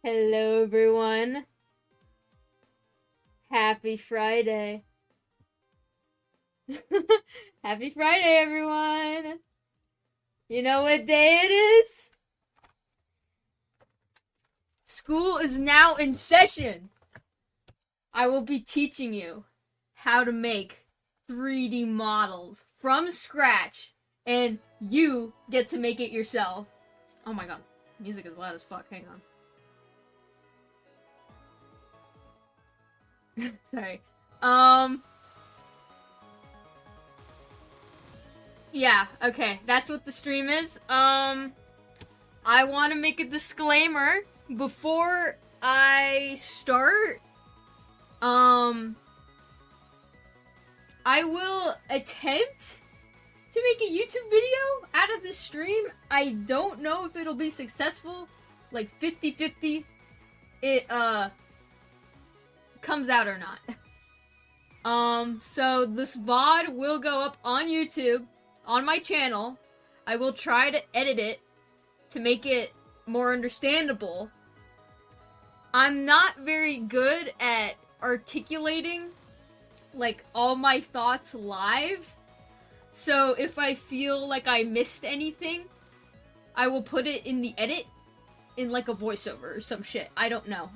Hello, everyone. Happy Friday. Happy Friday, everyone. You know what day it is? School is now in session. I will be teaching you how to make 3D models from scratch, and you get to make it yourself. Oh my god, music is loud as fuck. Hang on. Sorry. Yeah, okay. That's what the stream is. I want to make a disclaimer before I start. I will attempt to make a YouTube video out of this stream. I don't know if it'll be successful. Like 50-50. It, comes out or not. So this VOD will go up on YouTube, on my channel. I will try to edit it to make it more understandable. I'm not very good at articulating, like, all my thoughts live. So if I feel like I missed anything, I will put it in the edit in, like, a voiceover or some shit. I don't know.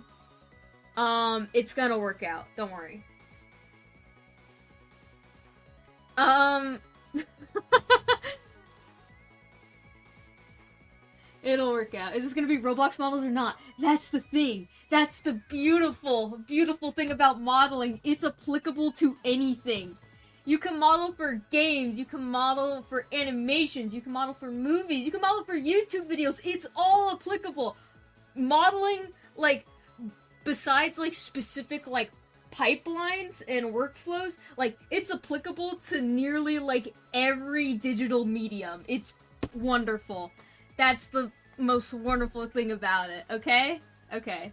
It's gonna work out. Don't worry. It'll work out. Is this gonna be Roblox models or not? That's the thing. That's the beautiful, beautiful thing about modeling. It's applicable to anything. You can model for games, you can model for animations, you can model for movies, you can model for YouTube videos. It's all applicable. Modeling, like, besides, like, specific, like, pipelines and workflows, like, it's applicable to nearly, like, every digital medium. It's wonderful. That's the most wonderful thing about it, okay? Okay.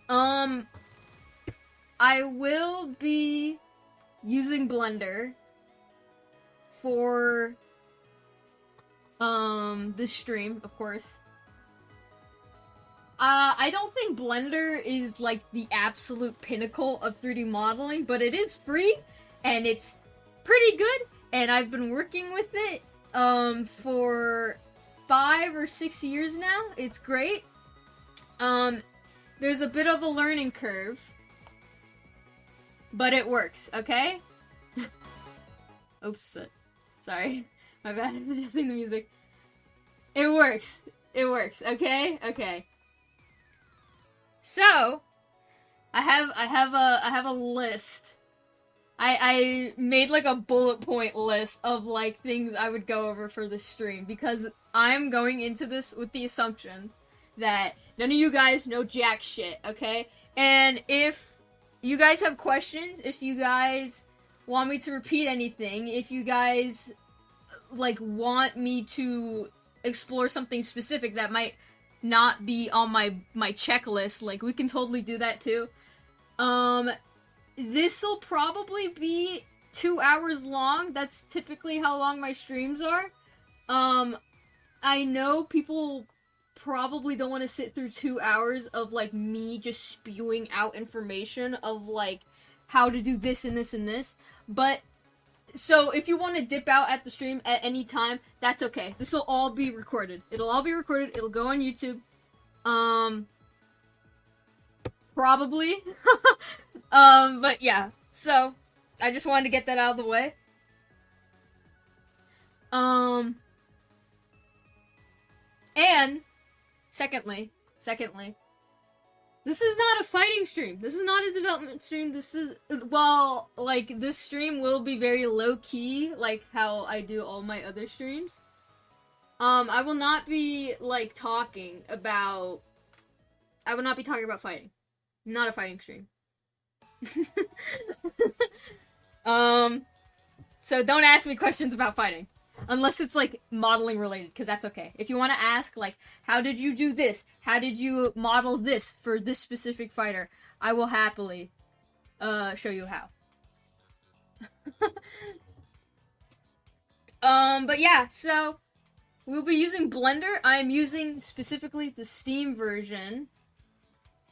I will be using Blender for, this stream, of course. I don't think Blender is, like, the absolute pinnacle of 3D modeling, but it is free, and it's pretty good, and I've been working with it, for 5 or 6 years now. It's great. There's a bit of a learning curve, but it works, okay? Oops, sorry. My bad, I'm adjusting the music. It works. It works, okay? Okay. So, I have a list. I made, like, a bullet point list of, like, things I would go over for this stream, because I'm going into this with the assumption that none of you guys know jack shit, okay? And if you guys have questions, if you guys want me to repeat anything, if you guys, like, want me to explore something specific that might not be on my checklist, like, we can totally do that too. This'll probably be 2 hours long. That's typically how long my streams are. I know people probably don't want to sit through 2 hours of, like, me just spewing out information of, like, how to do this and this and this, but so if you want to dip out at the stream at any time, that's okay. This will all be recorded. It'll all be recorded. It'll go on YouTube. Probably. But yeah. So, I just wanted to get that out of the way. And, secondly, this is not a fighting stream. This is not a development stream. This is, well, like, this stream will be very low-key, like how I do all my other streams. I will not be, like, talking about fighting. Not a fighting stream. So don't ask me questions about fighting. Unless it's, like, modeling related, because that's okay. If you want to ask, like, how did you do this? How did you model this for this specific fighter? I will happily, show you how. But yeah, so, we'll be using Blender. I'm using, specifically, the Steam version.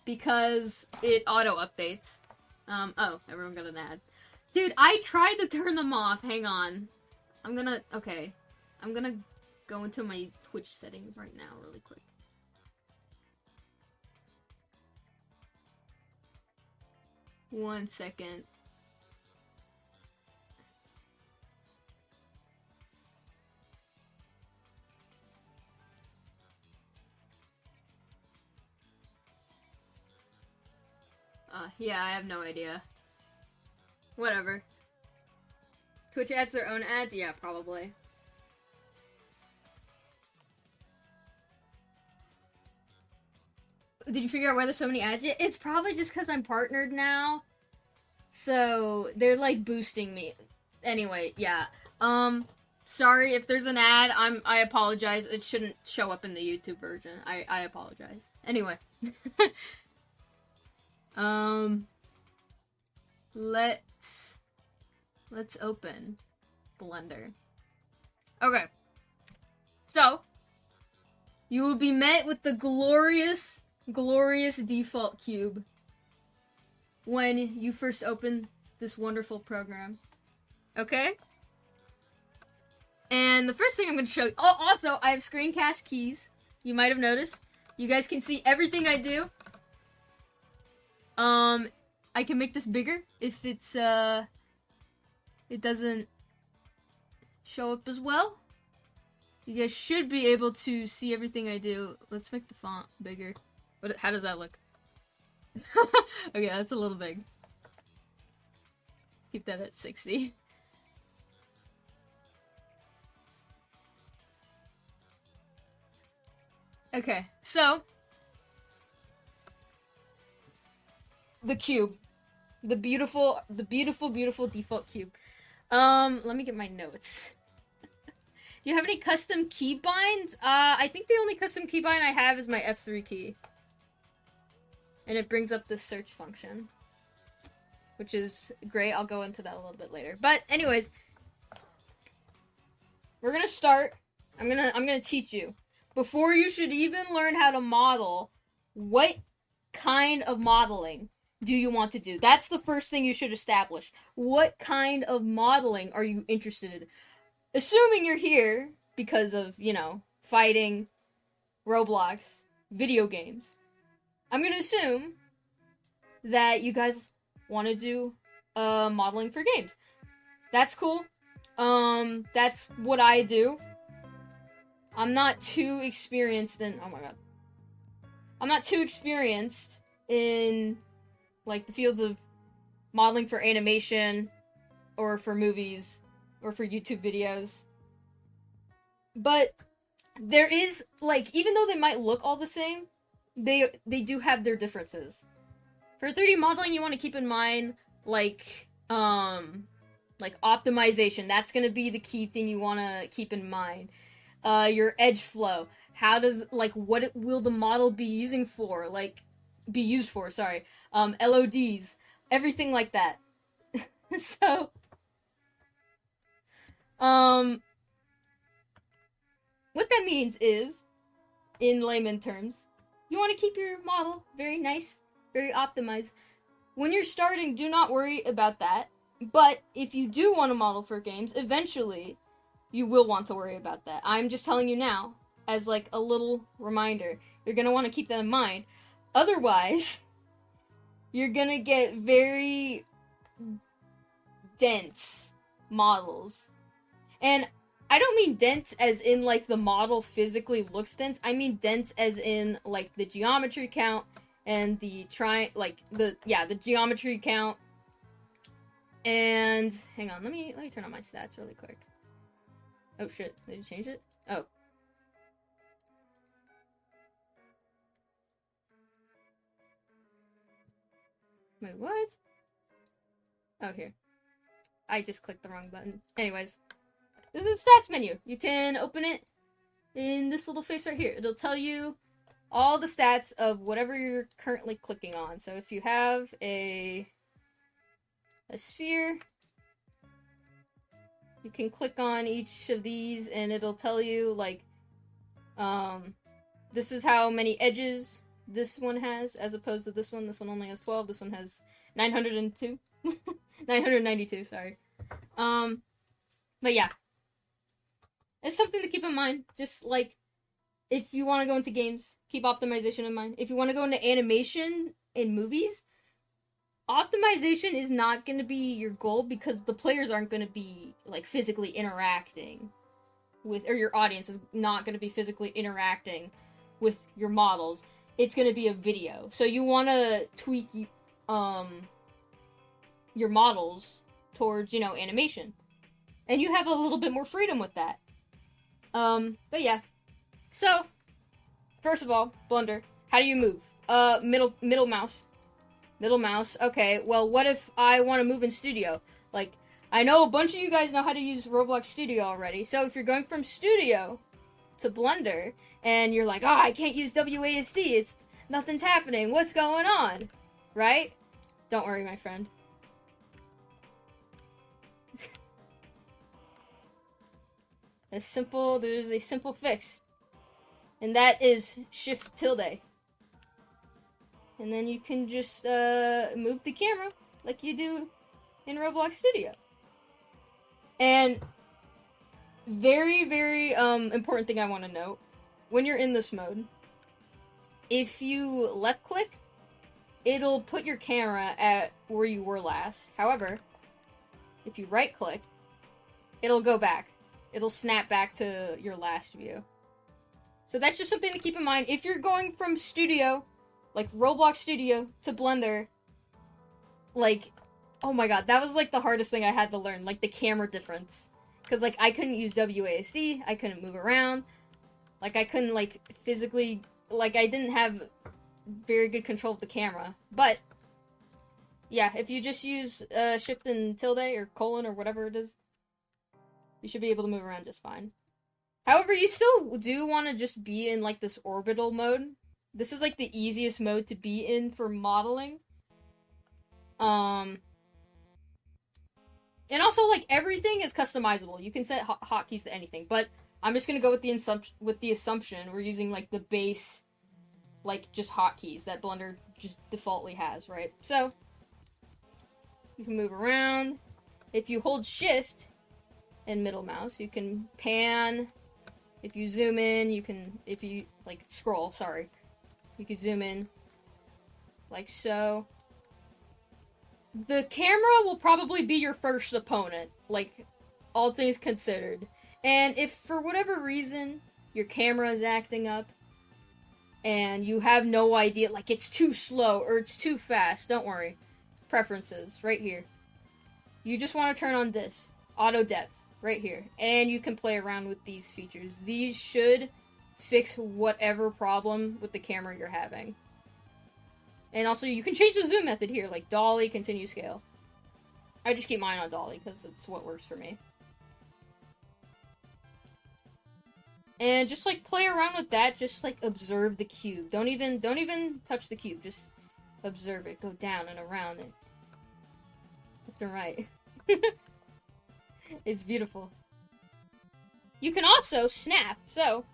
because it auto-updates. Oh, everyone got an ad. Dude, I tried to turn them off. Hang on. Okay. I'm gonna go into my Twitch settings right now really quick. One second. Yeah, I have no idea. Whatever. Twitch adds their own ads? Yeah, probably. Did you figure out why there's so many ads yet? It's probably just because I'm partnered now. So, they're, like, boosting me. Anyway, yeah. Sorry if there's an ad. I apologize. It shouldn't show up in the YouTube version. I apologize. Anyway. Let's open Blender. Okay. So, you will be met with the glorious default cube when you first open this wonderful program. Okay? And the first thing I'm going to show you... Oh, also, I have screencast keys. You might have noticed. You guys can see everything I do. I can make this bigger if it's, it doesn't show up as well. You guys should be able to see everything I do. Let's make the font bigger. How does that look? Okay, that's a little big. Let's keep that at 60. Okay, so the cube. The beautiful default cube. Let me get my notes. Do you have any custom keybinds? I think the only custom keybind I have is my F3 key. And it brings up the search function. Which is great. I'll go into that a little bit later. But anyways, we're gonna start. I'm gonna teach you. Before you should even learn how to model, what kind of modeling do you want to do? That's the first thing you should establish. What kind of modeling are you interested in? Assuming you're here because of, you know, fighting, Roblox, video games. I'm gonna assume that you guys want to do modeling for games. That's cool. That's what I do. I'm not too experienced in... Oh my god. I'm not too experienced in, like, the fields of modeling for animation, or for movies, or for YouTube videos. But there is, like, even though they might look all the same, they do have their differences. For 3D modeling, you want to keep in mind, like optimization. That's going to be the key thing you want to keep in mind. Your edge flow. How does, like, what will the model be using for? Like, be used for, sorry. LODs. Everything like that. So, what that means is, in layman terms, you want to keep your model very nice, very optimized. When you're starting, do not worry about that. But if you do want to model for games, eventually you will want to worry about that. I'm just telling you now, as like a little reminder. You're going to want to keep that in mind. Otherwise, you're going to get very dense models. And I don't mean dense as in, like, the model physically looks dense. I mean dense as in, like, the geometry count and the the geometry count. And hang on, let me turn on my stats really quick. Oh shit, did you change it? Oh. Wait, what? Oh, here. I just clicked the wrong button. Anyways. This is the stats menu. You can open it in this little face right here. It'll tell you all the stats of whatever you're currently clicking on. So if you have a sphere, you can click on each of these and it'll tell you, like, this is how many edges this one has, as opposed to this one. This one only has 12. This one has 902. 992, sorry. But yeah. It's something to keep in mind. Just, like, if you want to go into games, keep optimization in mind. If you want to go into animation in movies, optimization is not going to be your goal because the players aren't going to be, like, physically interacting with, or your audience is not going to be physically interacting with your models. It's going to be a video. So you want to tweak, your models towards, animation. And you have a little bit more freedom with that. But yeah. So, first of all, Blender, how do you move? Middle mouse. Middle mouse. Okay, well, what if I want to move in Studio? Like, I know a bunch of you guys know how to use Roblox Studio already. So if you're going from Studio to Blender, and you're like, oh, I can't use WASD, nothing's happening, what's going on? Right? Don't worry, my friend. There's a simple fix. And that is Shift tilde. And then you can just move the camera like you do in Roblox Studio. And very, very important thing I want to note. When you're in this mode, if you left click, it'll put your camera at where you were last. However, if you right click, it'll go back. It'll snap back to your last view. So that's just something to keep in mind. If you're going from Studio, like Roblox Studio, to Blender, like, oh my god, that was like the hardest thing I had to learn, like the camera difference. Because, like, I couldn't use WASD, I couldn't move around, like, I couldn't, like, physically, like, I didn't have very good control of the camera. But, yeah, if you just use Shift and tilde, or colon, or whatever it is, you should be able to move around just fine. However, you still do want to just be in, like, this orbital mode. This is, like, the easiest mode to be in for modeling. And also, like, everything is customizable. You can set hotkeys to anything, but I'm just gonna go with the assumption we're using, like, the base, like, just hotkeys that Blender just defaultly has, right? So, you can move around. If you hold Shift and middle mouse, you can pan. If you zoom in, you can, if you, like, scroll, sorry. You can zoom in, like so. The camera will probably be your first opponent, like, all things considered. And if, for whatever reason, your camera is acting up, and you have no idea, like, it's too slow, or it's too fast, don't worry. Preferences, right here. You just want to turn on this, auto depth, right here. And you can play around with these features. These should fix whatever problem with the camera you're having. And also, you can change the zoom method here, like dolly, continue scale. I just keep mine on dolly, because it's what works for me. And just, like, play around with that, just, like, observe the cube. Don't even touch the cube, just observe it. Go down and around it. Left and right. It's beautiful. You can also snap, so...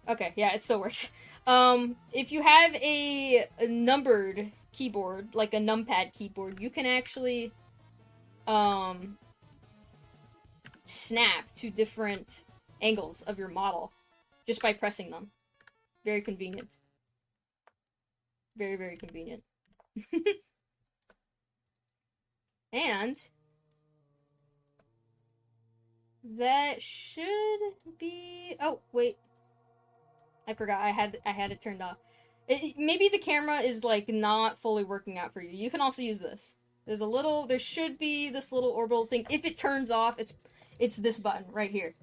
Okay, yeah, it still works. If you have a numbered keyboard, like a numpad keyboard, you can actually, snap to different angles of your model just by pressing them. Very convenient. Very, very convenient. And that should be... Oh, wait. I forgot. I had it turned off. Maybe the camera is, like, not fully working out for you. You can also use this. There should be this little orbital thing. If it turns off, it's this button right here.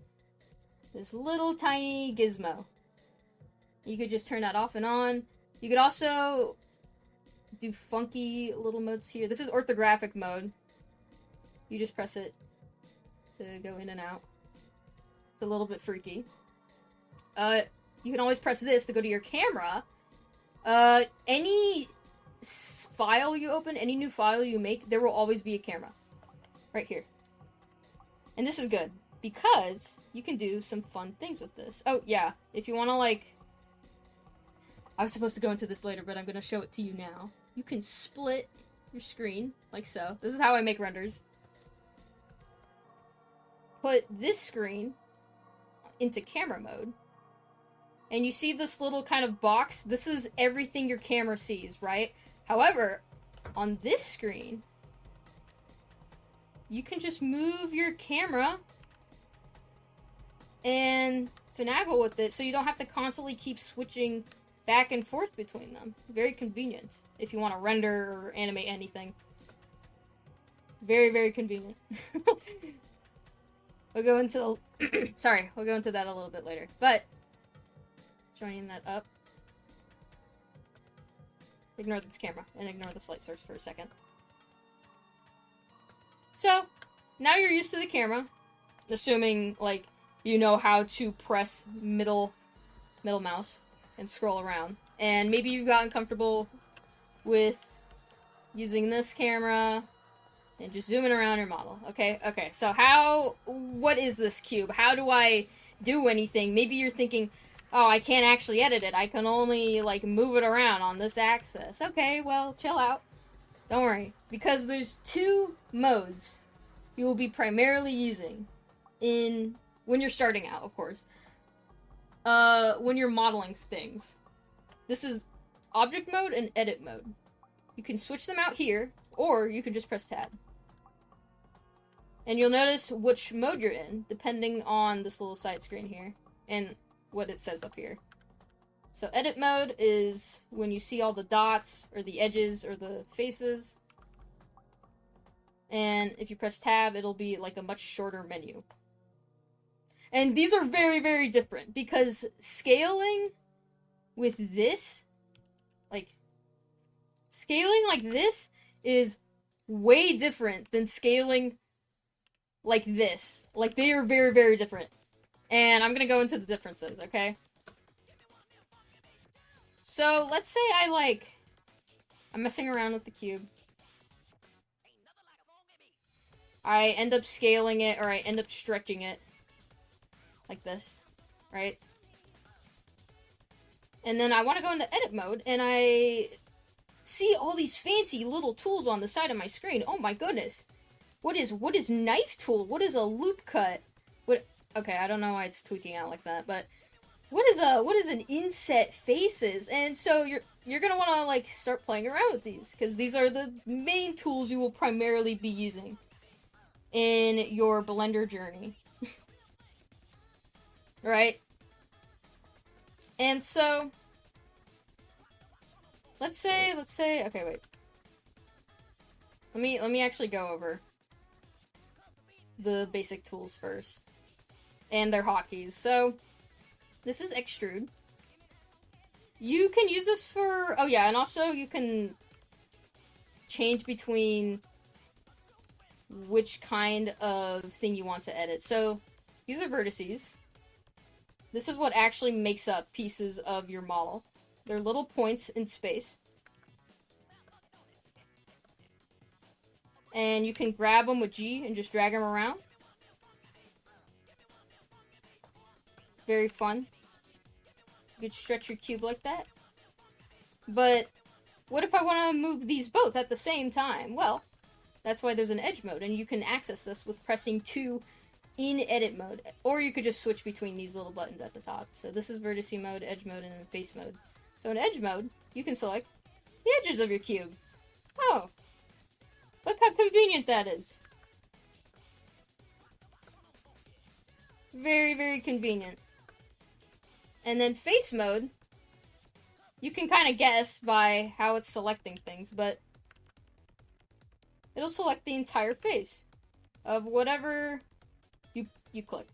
This little tiny gizmo. You could just turn that off and on. You could also do funky little modes here. This is orthographic mode. You just press it to go in and out. It's a little bit freaky. You can always press this to go to your camera. Any file you open, any new file you make, there will always be a camera. Right here. And this is good, because you can do some fun things with this. Oh, yeah. If you want to, like... I was supposed to go into this later, but I'm gonna show it to you now. You can split your screen, like so. This is how I make renders. Put this screen into camera mode. And you see this little kind of box? This is everything your camera sees, right? However, on this screen, you can just move your camera and finagle with it so you don't have to constantly keep switching back and forth between them. Very convenient if you want to render or animate anything. Very, very convenient. We'll go into the... Sorry, we'll go into that a little bit later. But, joining that up. Ignore this camera and ignore this light source for a second. So, now you're used to the camera. Assuming, like, you know how to press middle mouse and scroll around. And maybe you've gotten comfortable with using this camera and just zooming around your model. Okay, so what is this cube? How do I do anything? Maybe you're thinking, oh, I can't actually edit it. I can only, like, move it around on this axis. Okay, well, chill out. Don't worry. Because there's 2 modes you will be primarily using when you're starting out, of course. When you're modeling things. This is object mode and edit mode. You can switch them out here, or you can just press tab. And you'll notice which mode you're in, depending on this little side screen here, and what it says up here. So edit mode is when you see all the dots, or the edges, or the faces. And if you press tab, it'll be like a much shorter menu. And these are very, very different, because scaling with this, scaling like this is way different than scaling like this. Like, they are very, very different. And I'm gonna go into the differences, okay? So, let's say I'm messing around with the cube. I end up scaling it, or I end up stretching it. Like this, right? And then I want to go into edit mode, and I see all these fancy little tools on the side of my screen. Oh my goodness. What is knife tool? What is a loop cut? Okay, I don't know why it's tweaking out like that, but what is an inset faces? And so you're gonna want to, like, start playing around with these, because these are the main tools you will primarily be using in your Blender journey. Right? And so, let's say, okay, wait. Let me actually go over the basic tools first. And their hotkeys. So, this is extrude. You can use this for, oh yeah, and also you can change between which kind of thing you want to edit. So, these are vertices. This is what actually makes up pieces of your model. They're little points in space. And you can grab them with G and just drag them around. Very fun. You could stretch your cube like that. But what if I want to move these both at the same time? Well, that's why there's an edge mode, and you can access this with pressing 2 in edit mode, or you could just switch between these little buttons at the top. So this is vertice mode, edge mode, and then face mode. So in edge mode, you can select the edges of your cube. Oh, look how convenient that is. Very, very convenient. And then face mode, you can kind of guess by how it's selecting things, but it'll select the entire face of whatever you click.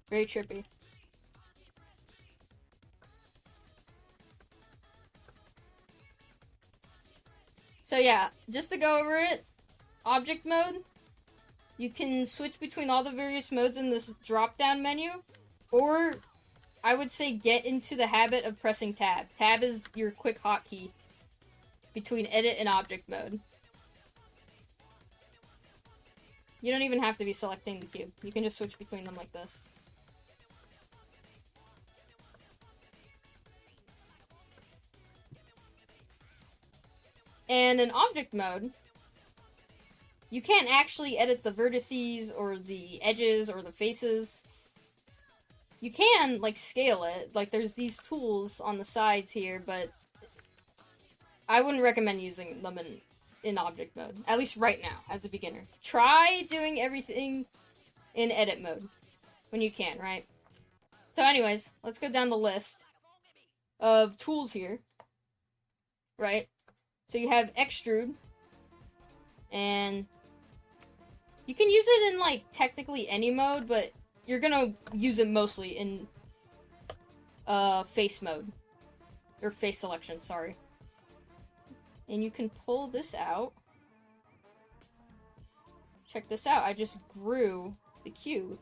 Very trippy. So yeah, just to go over it, object mode, you can switch between all the various modes in this drop-down menu, or I would say get into the habit of pressing tab. Tab is your quick hotkey between edit and object mode. You don't even have to be selecting the cube. You can just switch between them like this. And in object mode, you can't actually edit the vertices or the edges or the faces. You can, like, scale it. Like, there's these tools on the sides here, but I wouldn't recommend using them in object mode. At least right now, as a beginner. Try doing everything in edit mode when you can, right? So anyways, let's go down the list of tools here, right? So you have extrude, and you can use it in, like, technically any mode, but you're gonna use it mostly in face mode. Or face selection, sorry. And you can pull this out. Check this out, I just grew the cube.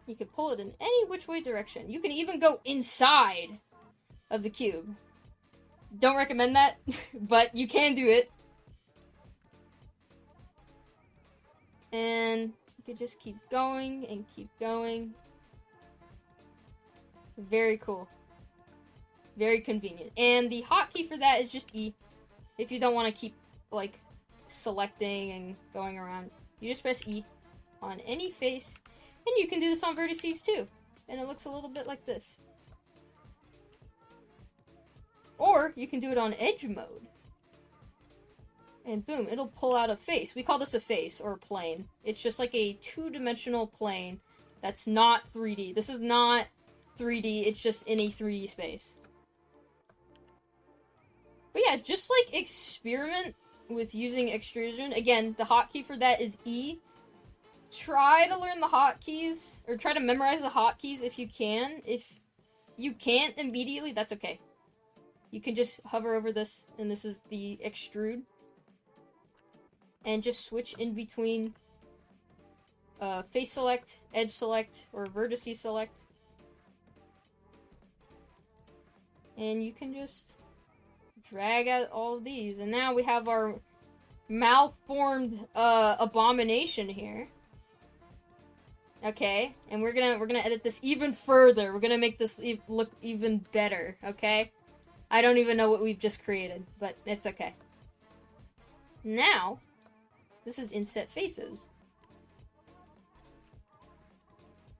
You can pull it in any which way direction. You can even go inside of the cube. Don't recommend that, but you can do it. And you can just keep going and keep going. Very cool. Very convenient. And the hotkey for that is just E. If you don't want to keep, like, selecting and going around, you just press E on any face. And you can do this on vertices too. And it looks a little bit like this. Or you can do it on edge mode. And boom, it'll pull out a face. We call this a face or a plane. It's just like a two-dimensional plane that's not 3D. This is not 3D, it's just in a 3D space. But yeah, just like experiment with using extrusion. Again, the hotkey for that is E. Try to learn the hotkeys, or try to memorize the hotkeys if you can. If you can't immediately, that's okay. You can just hover over this, and this is the extrude. And just switch in between face select, edge select, or vertice select. And you can just drag out all of these. And now we have our malformed abomination here. Okay, and we're gonna edit this even further. We're gonna make this look even better, okay? I don't even know what we've just created, but it's okay. Now, this is inset faces.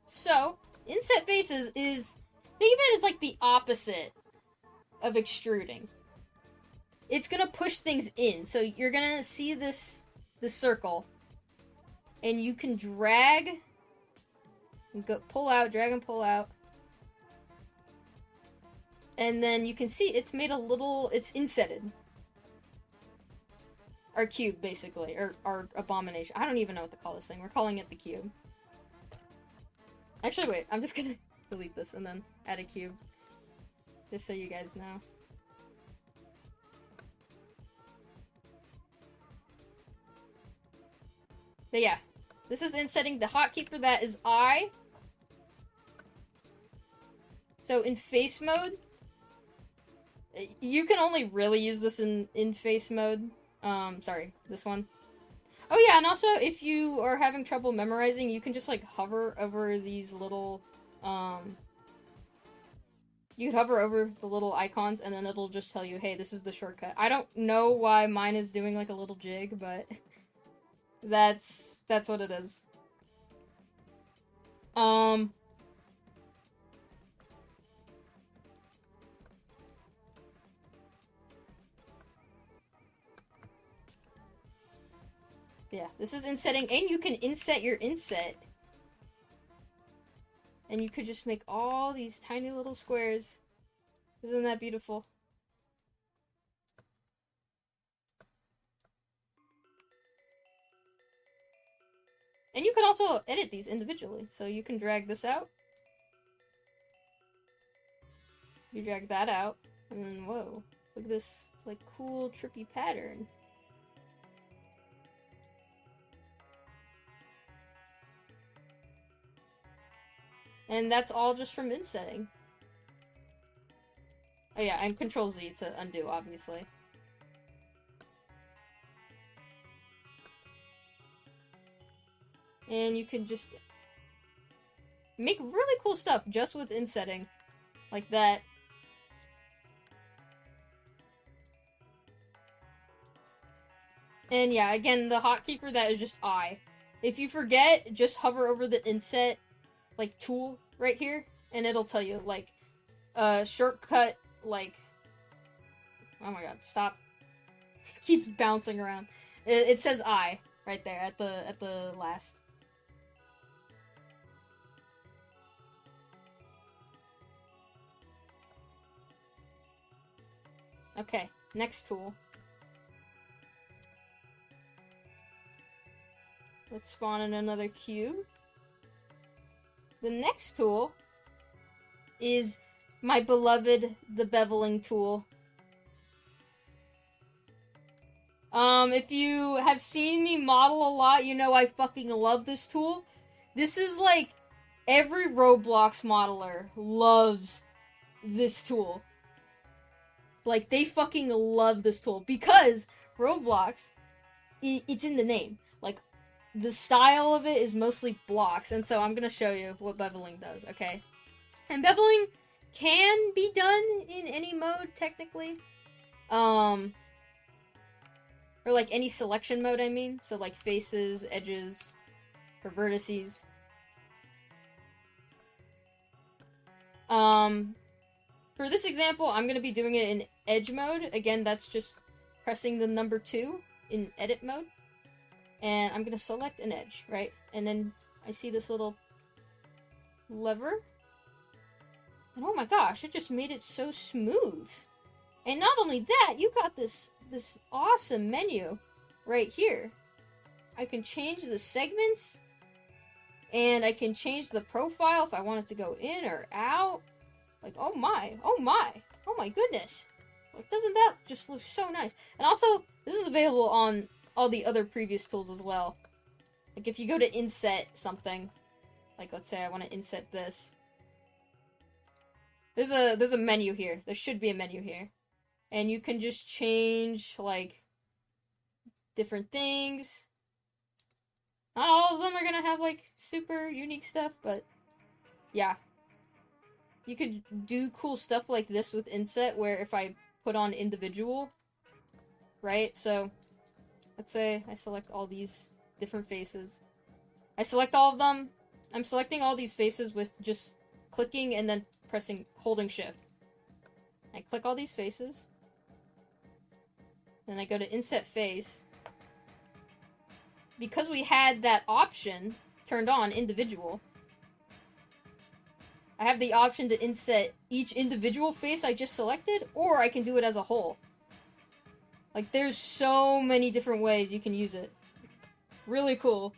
So, inset faces is, think of it as like the opposite of extruding. It's gonna push things in, so you're gonna see this circle, and you can drag and go pull out, drag and pull out. And then you can see it's made a little, it's insetted. Our cube, basically, or our abomination. I don't even know what to call this thing. We're calling it the cube. Actually, wait, I'm just gonna delete this and then add a cube. Just so you guys know. But yeah, this is insetting. The hotkey for that is I. So in face mode, you can only really use this in face mode. Sorry, this one. Oh yeah, and also if you are having trouble memorizing, you can just like hover over these little, you could hover over the little icons and then it'll just tell you, hey, this is the shortcut. I don't know why mine is doing like a little jig, but that's what it is. Yeah, this is insetting, and you can inset your inset. And you could just make all these tiny little squares. Isn't that beautiful? And you can also edit these individually. So you can drag this out. You drag that out. And then, whoa. Look at this, like, cool, trippy pattern. And that's all just from insetting. Oh yeah, and Control Z to undo, obviously. And you can just make really cool stuff just with insetting. Like that. And yeah, again, the hotkey for that is just I. If you forget, just hover over the inset, like, tool right here, and it'll tell you, like, shortcut, like, oh my god, stop. Keeps bouncing around. It says I right there at the last. Okay, next tool. Let's spawn in another cube. The next tool is my beloved, the Beveling tool. If you have seen me model a lot, you know I fucking love this tool. This is like, every Roblox modeler loves this tool. Like, they fucking love this tool, because Roblox, it's in the name. Like, the style of it is mostly blocks, and so I'm gonna show you what Beveling does, okay? And Beveling can be done in any mode, technically. Or, like, any selection mode, I mean. So, like, faces, edges, or vertices. For this example, I'm going to be doing it in edge mode. Again, that's just pressing the number 2 in edit mode. And I'm going to select an edge, right? And then I see this little lever. And oh my gosh, it just made it so smooth. And not only that, you got this awesome menu right here. I can change the segments, and I can change the profile if I want it to go in or out. Like, oh my goodness. Like, doesn't that just look so nice? And also, this is available on all the other previous tools as well. Like, if you go to inset something, like, let's say I want to inset this. There's a menu here. There should be a menu here. And you can just change, like, different things. Not all of them are gonna have, like, super unique stuff, but yeah. You could do cool stuff like this with inset, where if I put on individual, right? So, let's say I select all these different faces. I select all of them. I'm selecting all these faces with just clicking and then holding shift. I click all these faces. Then I go to inset face. Because we had that option turned on, individual, I have the option to inset each individual face I just selected, or I can do it as a whole. Like, there's so many different ways you can use it. Really cool.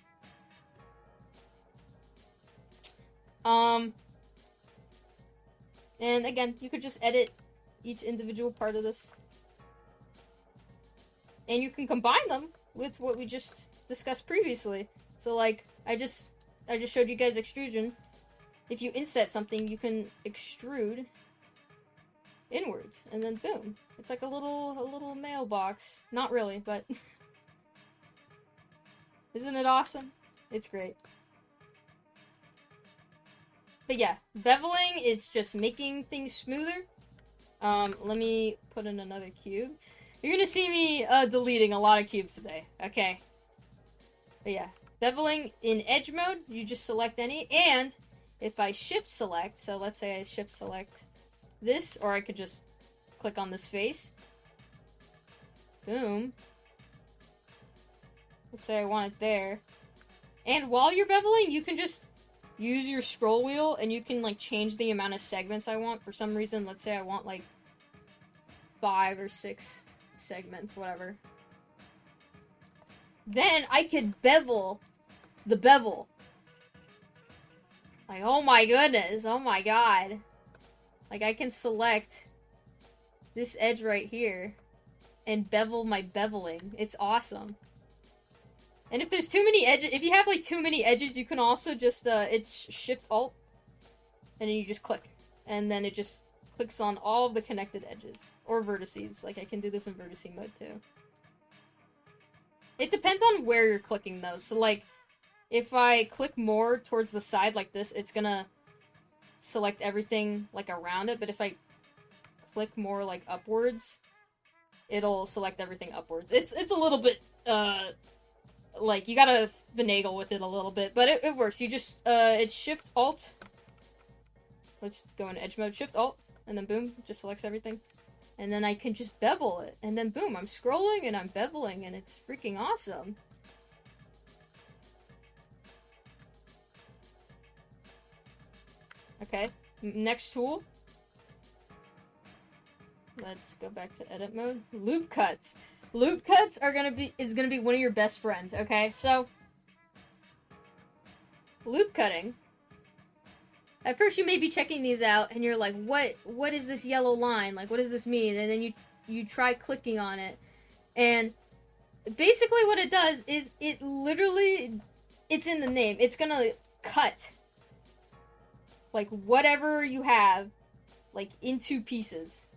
And again, you could just edit each individual part of this. And you can combine them with what we just discussed previously. So, like, I just showed you guys extrusion. If you inset something, you can extrude inwards, and then boom. It's like a little mailbox. Not really, but isn't it awesome? It's great. But yeah, beveling is just making things smoother. Let me put in another cube. You're gonna see me deleting a lot of cubes today, okay? But yeah, beveling in edge mode, you just select any, and if I shift select, so let's say I shift select this, or I could just click on this face. Boom. Let's say I want it there. And while you're beveling, you can just use your scroll wheel, and you can, like, change the amount of segments I want. For some reason, let's say I want, like, 5 or 6 segments, whatever. Then I could bevel the bevel. Like, oh my goodness, oh my god. Like, I can select this edge right here and bevel my beveling. It's awesome. And if there's too many edges, if you have, like, too many edges, you can also just, it's Shift-Alt, and then you just click. And then it just clicks on all of the connected edges. Or vertices. Like, I can do this in vertice mode, too. It depends on where you're clicking, though. So, like, if I click more towards the side like this, it's gonna select everything, like, around it. But if I click more, like, upwards, it'll select everything upwards. It's a little bit, like, you gotta finagle with it a little bit, but it works. You just, it's Shift-Alt. Let's go in Edge mode. Shift-Alt, and then boom, it just selects everything. And then I can just bevel it, and then boom, I'm scrolling and I'm beveling, and it's freaking awesome. Okay, next tool. Let's go back to edit mode. Loop cuts. Loop cuts is gonna be one of your best friends, okay? So, loop cutting. At first you may be checking these out and you're like, what is this yellow line? Like, what does this mean? And then you try clicking on it. And basically what it does is it literally, it's in the name. It's gonna cut, like, whatever you have, like, into pieces.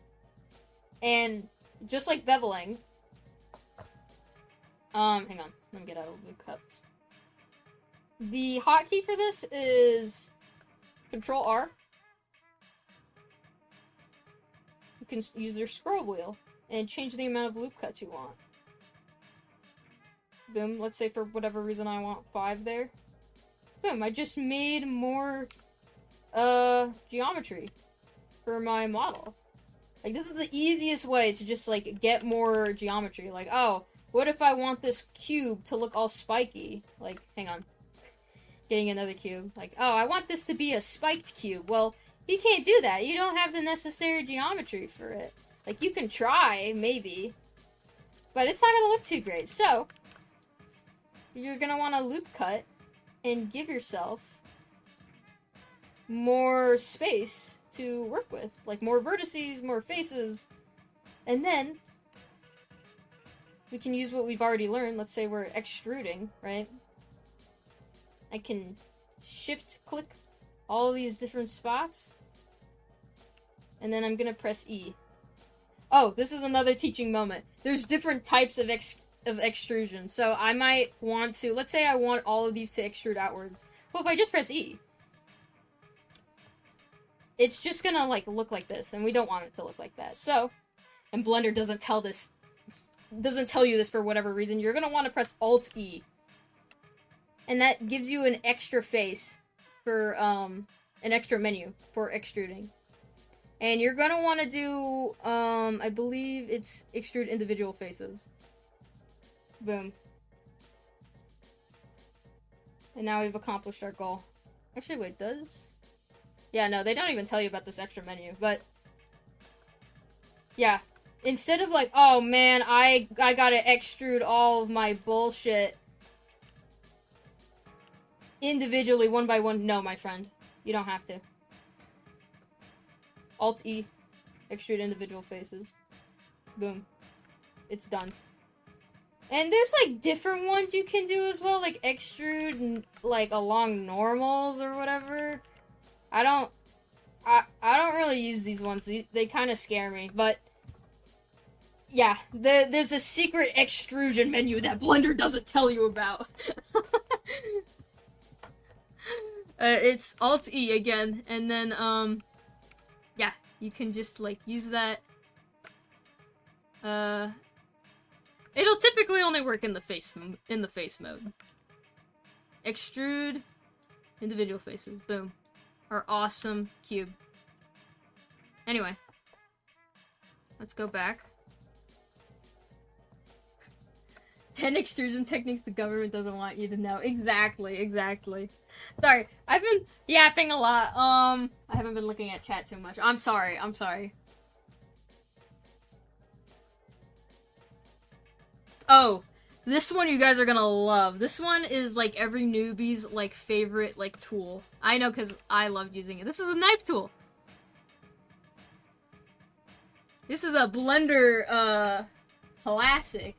And just like beveling, hang on, let me get out of the cuts. The hotkey for this is Control R. You can use your scroll wheel and change the amount of loop cuts you want. Boom, let's say for whatever reason I want 5 there. Boom, I just made more, geometry for my model. Like, this is the easiest way to just, like, get more geometry. Like, oh, what if I want this cube to look all spiky? Like, hang on. Getting another cube. Like, oh, I want this to be a spiked cube. Well, you can't do that. You don't have the necessary geometry for it. Like, you can try, maybe. But it's not gonna look too great. So, you're gonna want to loop cut and give yourself more space to work with, like more vertices, more faces, and then we can use what we've already learned. Let's say we're extruding, right? I can shift click all these different spots, and then I'm gonna press E. Oh, this is another teaching moment. There's different types of extrusion, so I might want to, let's say I want all of these to extrude outwards. Well, if I just press E, it's just gonna, like, look like this, and we don't want it to look like that. So, and Blender doesn't tell you this for whatever reason, you're gonna want to press Alt-E. And that gives you an extra face for, an extra menu for extruding. And you're gonna want to do, I believe it's extrude individual faces. Boom. And now we've accomplished our goal. Actually, wait, does... Yeah, no, they don't even tell you about this extra menu, but... Yeah. Instead of like, oh man, I gotta extrude all of my bullshit individually, one by one. No, my friend. You don't have to. Alt-E. Extrude individual faces. Boom. It's done. And there's, like, different ones you can do as well, like extrude, like, along normals or whatever. I don't really use these ones. They kind of scare me, but yeah, there's a secret extrusion menu that Blender doesn't tell you about. It's Alt-E again, and then, yeah, you can just, like, use that. It'll typically only work in the face mode. Extrude individual faces. Boom. Our awesome cube. Anyway. Let's go back. 10 extrusion techniques the government doesn't want you to know. Exactly. Sorry, I've been yapping a lot. I haven't been looking at chat too much. I'm sorry. Oh, this one you guys are gonna love. This one is, like, every newbie's, like, favorite, like, tool. I know, because I loved using it. This is a knife tool. This is a Blender, classic.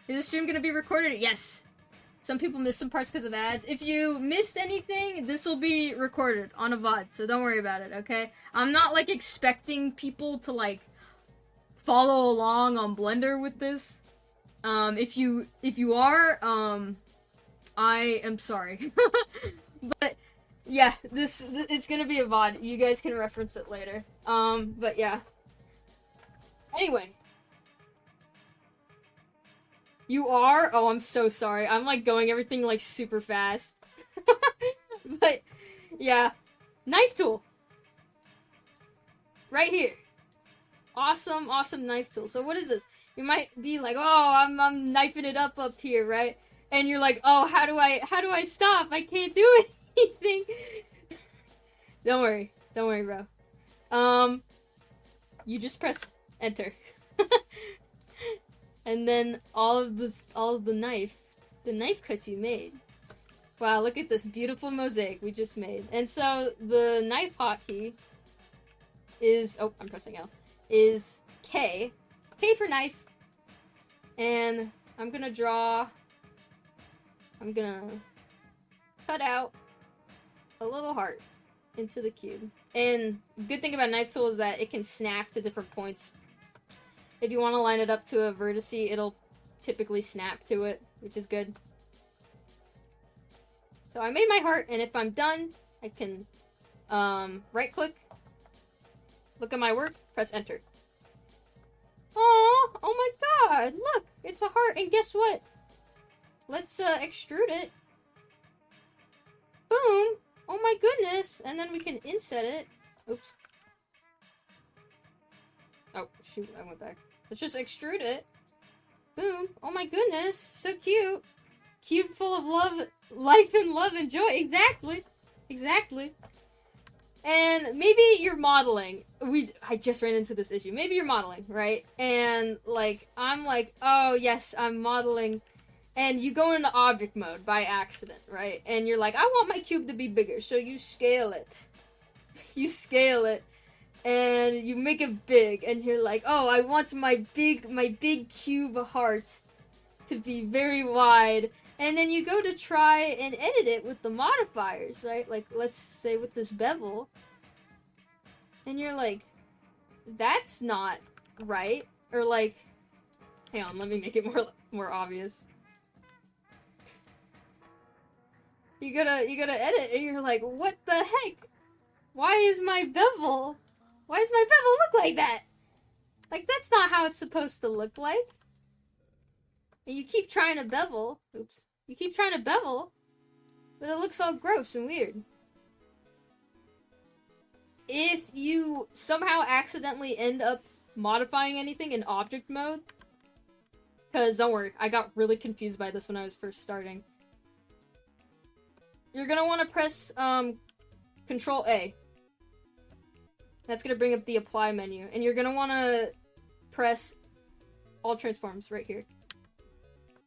Is the stream gonna be recorded? Yes. Some people miss some parts because of ads. If you missed anything, this will be recorded on a VOD, so don't worry about it, okay? I'm not, like, expecting people to, like, follow along on Blender with this. If you are, I am sorry. But, yeah, it's gonna be a VOD. You guys can reference it later. But yeah. Anyway. You are? Oh, I'm so sorry. I'm like going everything like super fast. But, yeah. Knife tool. Right here. Awesome, awesome knife tool. So what is this? You might be like, oh, I'm knifing it up here, right? And you're like, oh, how do I stop? I can't do anything. Don't worry, bro. You just press enter, and then all of the knife cuts you made. Wow, look at this beautiful mosaic we just made. And so the knife hotkey is, oh, I'm pressing L, is K. K for knife. And I'm gonna cut out a little heart into the cube. And good thing about knife tool is that it can snap to different points. If you want to line it up to a vertex, it'll typically snap to it, which is good. So I made my heart, and if I'm done, I can right click, look at my work, press enter. Aww, oh my god, look, it's a heart, and guess what? Let's extrude it. Boom! Oh my goodness! And then we can inset it. Oops. Oh, shoot, I went back. Let's just extrude it. Boom! Oh my goodness, so cute! Cube full of love, life and love and joy. Exactly! Exactly. And maybe you're modeling. I just ran into this issue. Maybe you're modeling, right? And, like, I'm like, oh, yes, I'm modeling. And you go into object mode by accident, right? And you're like, I want my cube to be bigger. So you scale it. You scale it. And you make it big. And you're like, oh, I want my big cube heart to be very wide. And then you go to try and edit it with the modifiers, right? Like, let's say with this bevel. And you're like, that's not right. Or like, hang on, let me make it more obvious. You gotta edit, and you're like, what the heck? Why does my bevel look like that? Like, that's not how it's supposed to look like. And you keep trying to bevel. Oops. You keep trying to bevel, but it looks all gross and weird. If you somehow accidentally end up modifying anything in object mode, because don't worry, I got really confused by this when I was first starting. You're gonna want to press Control A. That's gonna bring up the apply menu, and you're gonna want to press all transforms right here,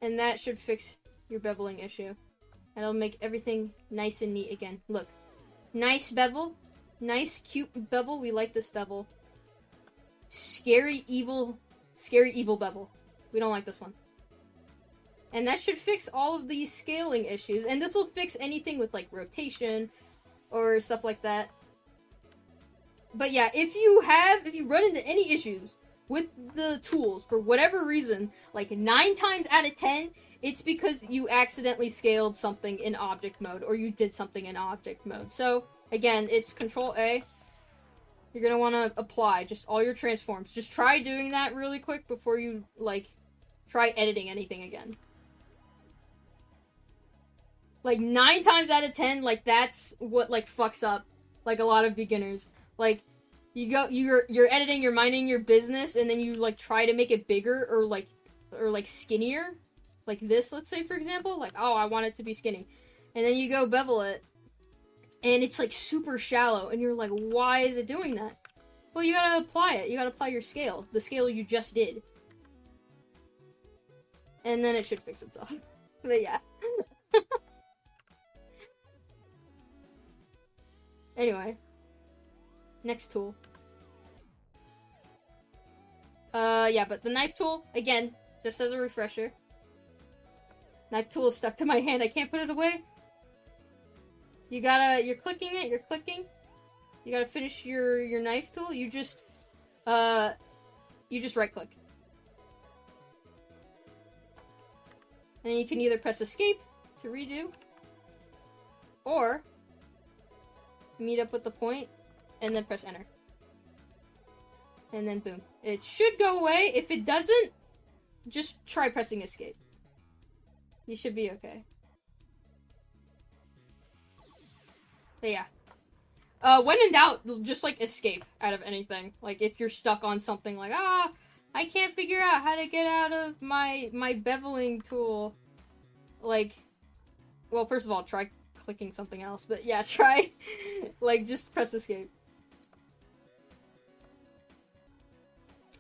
and that should fix your beveling issue, and it'll make everything nice and neat again. Look, nice bevel, nice cute bevel. We like this bevel. Scary evil bevel. We don't like this one. And that should fix all of these scaling issues. And this will fix anything with, like, rotation or stuff like that. But yeah, if you run into any issues with the tools for whatever reason, like 9 times out of 10, it's because you accidentally scaled something in object mode or you did something in object mode. So, again, it's Control A. You're going to want to apply just all your transforms. Just try doing that really quick before you, like, try editing anything again. Like, 9 times out of 10, like, that's what, like, fucks up, like, a lot of beginners. Like, you're editing, you're minding your business, and then you, like, try to make it bigger or skinnier. Like this, let's say, for example. Like, oh, I want it to be skinny. And then you go bevel it, and it's, like, super shallow, and you're like, why is it doing that? Well, you gotta apply it. You gotta apply your scale. The scale you just did. And then it should fix itself. But yeah. Anyway, next tool. Yeah, but the knife tool, again, just as a refresher. Knife tool is stuck to my hand, I can't put it away. You're clicking it, You gotta finish your knife tool, you just right click. And you can either press escape to redo, or meet up with the point, and then press enter. And then boom. It should go away. If it doesn't, just try pressing escape. You should be okay. But yeah. When in doubt, just, like, escape out of anything. Like, if you're stuck on something like, I can't figure out how to get out of my beveling tool. Like, well, first of all, try clicking something else. But yeah, try, like, just press escape.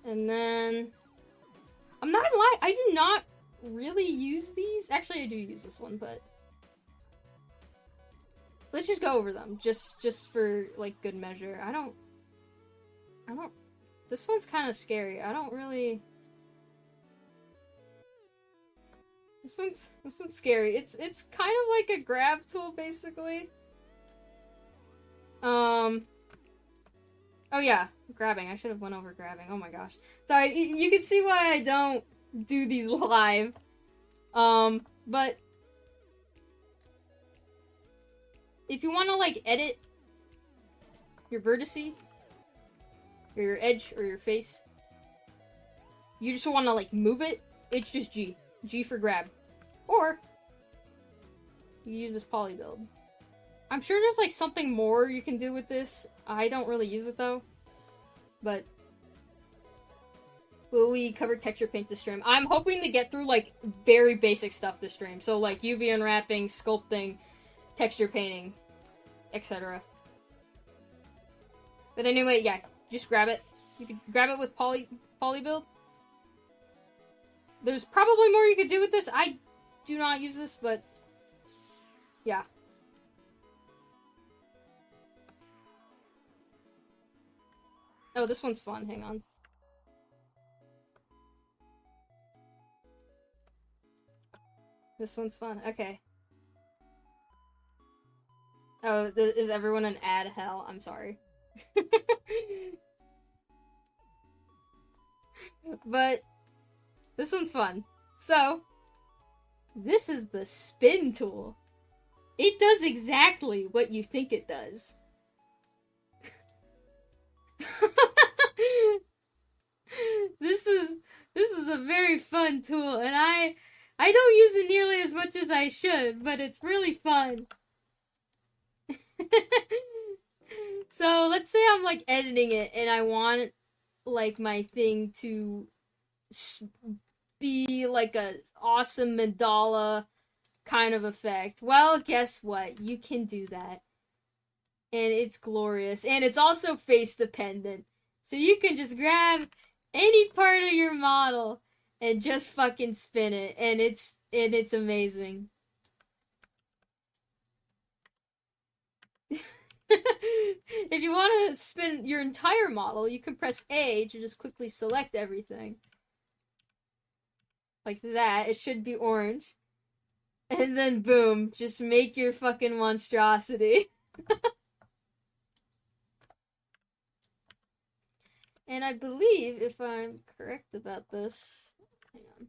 And then, I'm not gonna lie, I do not really use these. Actually, I do use this one, but let's just go over them, just for, like, good measure. I don't, this one's kind of scary. I don't really, this one's scary. It's kind of like a grab tool, basically. Oh yeah, grabbing. I should have went over grabbing. Oh my gosh. Sorry, you can see why I don't do these live. But if you want to, like, edit your vertice, or your edge, or your face, you just want to, like, move it, it's just G. G for grab. Or, you use this poly build. I'm sure there's, like, something more you can do with this. I don't really use it, though. But, will we cover texture paint this stream? I'm hoping to get through, like, very basic stuff this stream. So, like, UV unwrapping, sculpting, texture painting, etc. But anyway, yeah, just grab it. You can grab it with poly build. There's probably more you could do with this. I do not use this, but yeah. Oh, this one's fun. Hang on. This one's fun. Okay. Oh, is everyone an ad hell? I'm sorry. But this one's fun. So, this is the spin tool. It does exactly what you think it does. This is a very fun tool, and I don't use it nearly as much as I should, but it's really fun. So let's say I'm, like, editing it and I want, like, my thing to be like a awesome mandala kind of effect. Well, guess what? You can do that. And it's glorious. And it's also face dependent. So you can just grab any part of your model and just fucking spin it. And it's amazing. If you want to spin your entire model, you can press A to just quickly select everything. Like that. It should be orange. And then boom, just make your fucking monstrosity. And I believe, if I'm correct about this, hang on.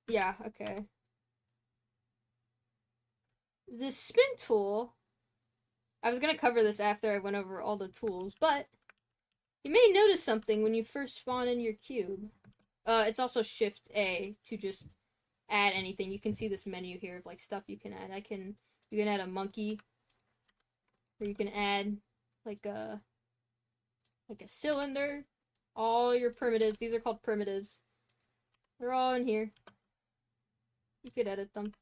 Yeah, okay. This spin tool, I was gonna cover this after I went over all the tools, but you may notice something when you first spawn in your cube. It's also Shift A to just add anything. You can see this menu here of, like, stuff you can add. You can add a monkey, or you can add like a cylinder. All your primitives. These are called primitives. They're all in here. You could edit them.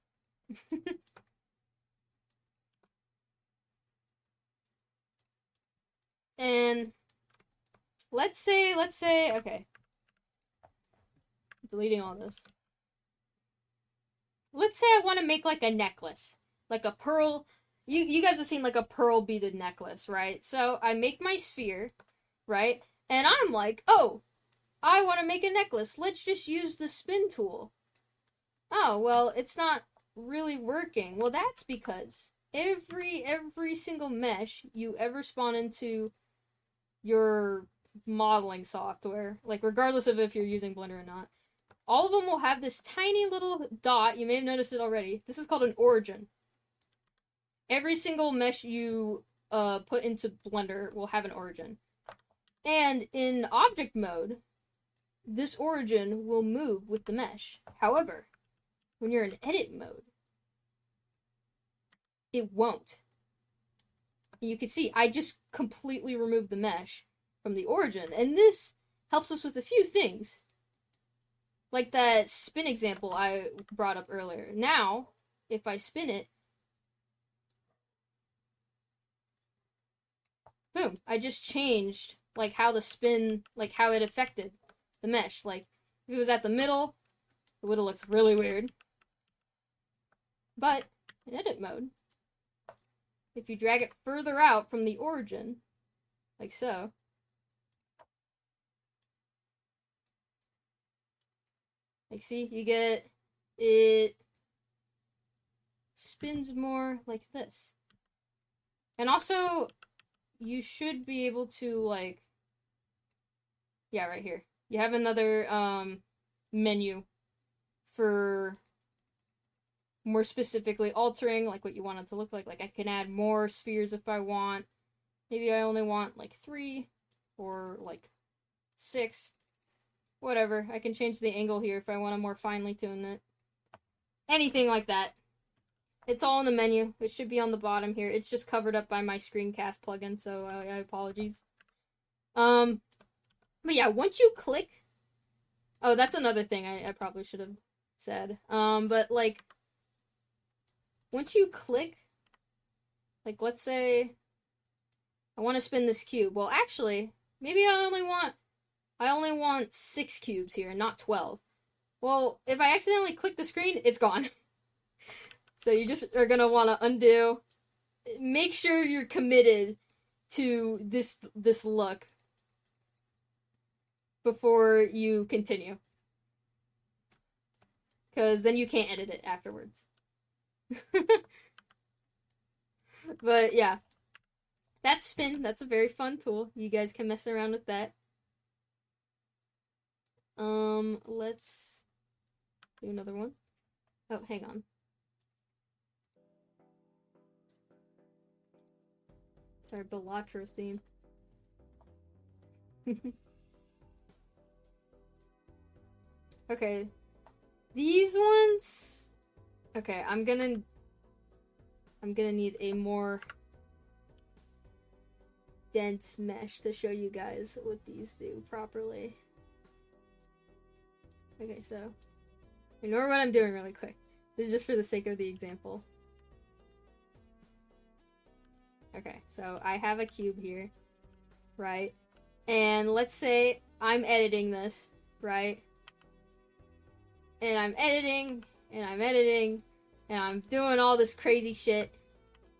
And let's say, okay. Deleting all this. Let's say I want to make, like, a necklace. Like a pearl. You guys have seen, like, a pearl beaded necklace, right? So I make my sphere, right? And I'm like, oh, I want to make a necklace. Let's just use the spin tool. Oh, well, it's not really working. Well, that's because every single mesh you ever spawn into your modeling software, like, regardless of if you're using Blender or not, all of them will have this tiny little dot. You may have noticed it already. This is called an origin. Every single mesh you put into Blender will have an origin. And in object mode, this origin will move with the mesh. However, when you're in edit mode, it won't. You can see I just completely removed the mesh from the origin, and this helps us with a few things. Like that spin example I brought up earlier. Now, if I spin it, boom, I just changed like how the spin, like how it affected the mesh. Like if it was at the middle, it would have looked really weird. But in edit mode, if you drag it further out from the origin, like so, like see, you get it spins more like this. And also, you should be able to, like, yeah, right here. You have another menu for more specifically altering, like, what you want it to look like. Like, I can add more spheres if I want. Maybe I only want, like, 3 or, like, 6. Whatever. I can change the angle here if I want to more finely tune it. Anything like that. It's all in the menu. It should be on the bottom here. It's just covered up by my screencast plugin, so I apologies. But yeah, once you click... Oh, that's another thing I probably should have said. But, like, once you click, like, let's say I want to spin this cube. Well, actually, maybe I only want 6 cubes here, not 12. Well, if I accidentally click the screen, it's gone. So you just are going to want to undo. Make sure you're committed to this look before you continue. Because then you can't edit it afterwards. But yeah. That's spin. That's a very fun tool. You guys can mess around with that. Let's do another one. Oh, hang on. Sorry, Bellatro theme. Okay. These ones... Okay, I'm gonna need a more dense mesh to show you guys what these do properly. Okay, so ignore what I'm doing really quick. This is just for the sake of the example. Okay, so I have a cube here, right? And let's say I'm editing this, right? And I'm editing, and I'm editing, and I'm doing all this crazy shit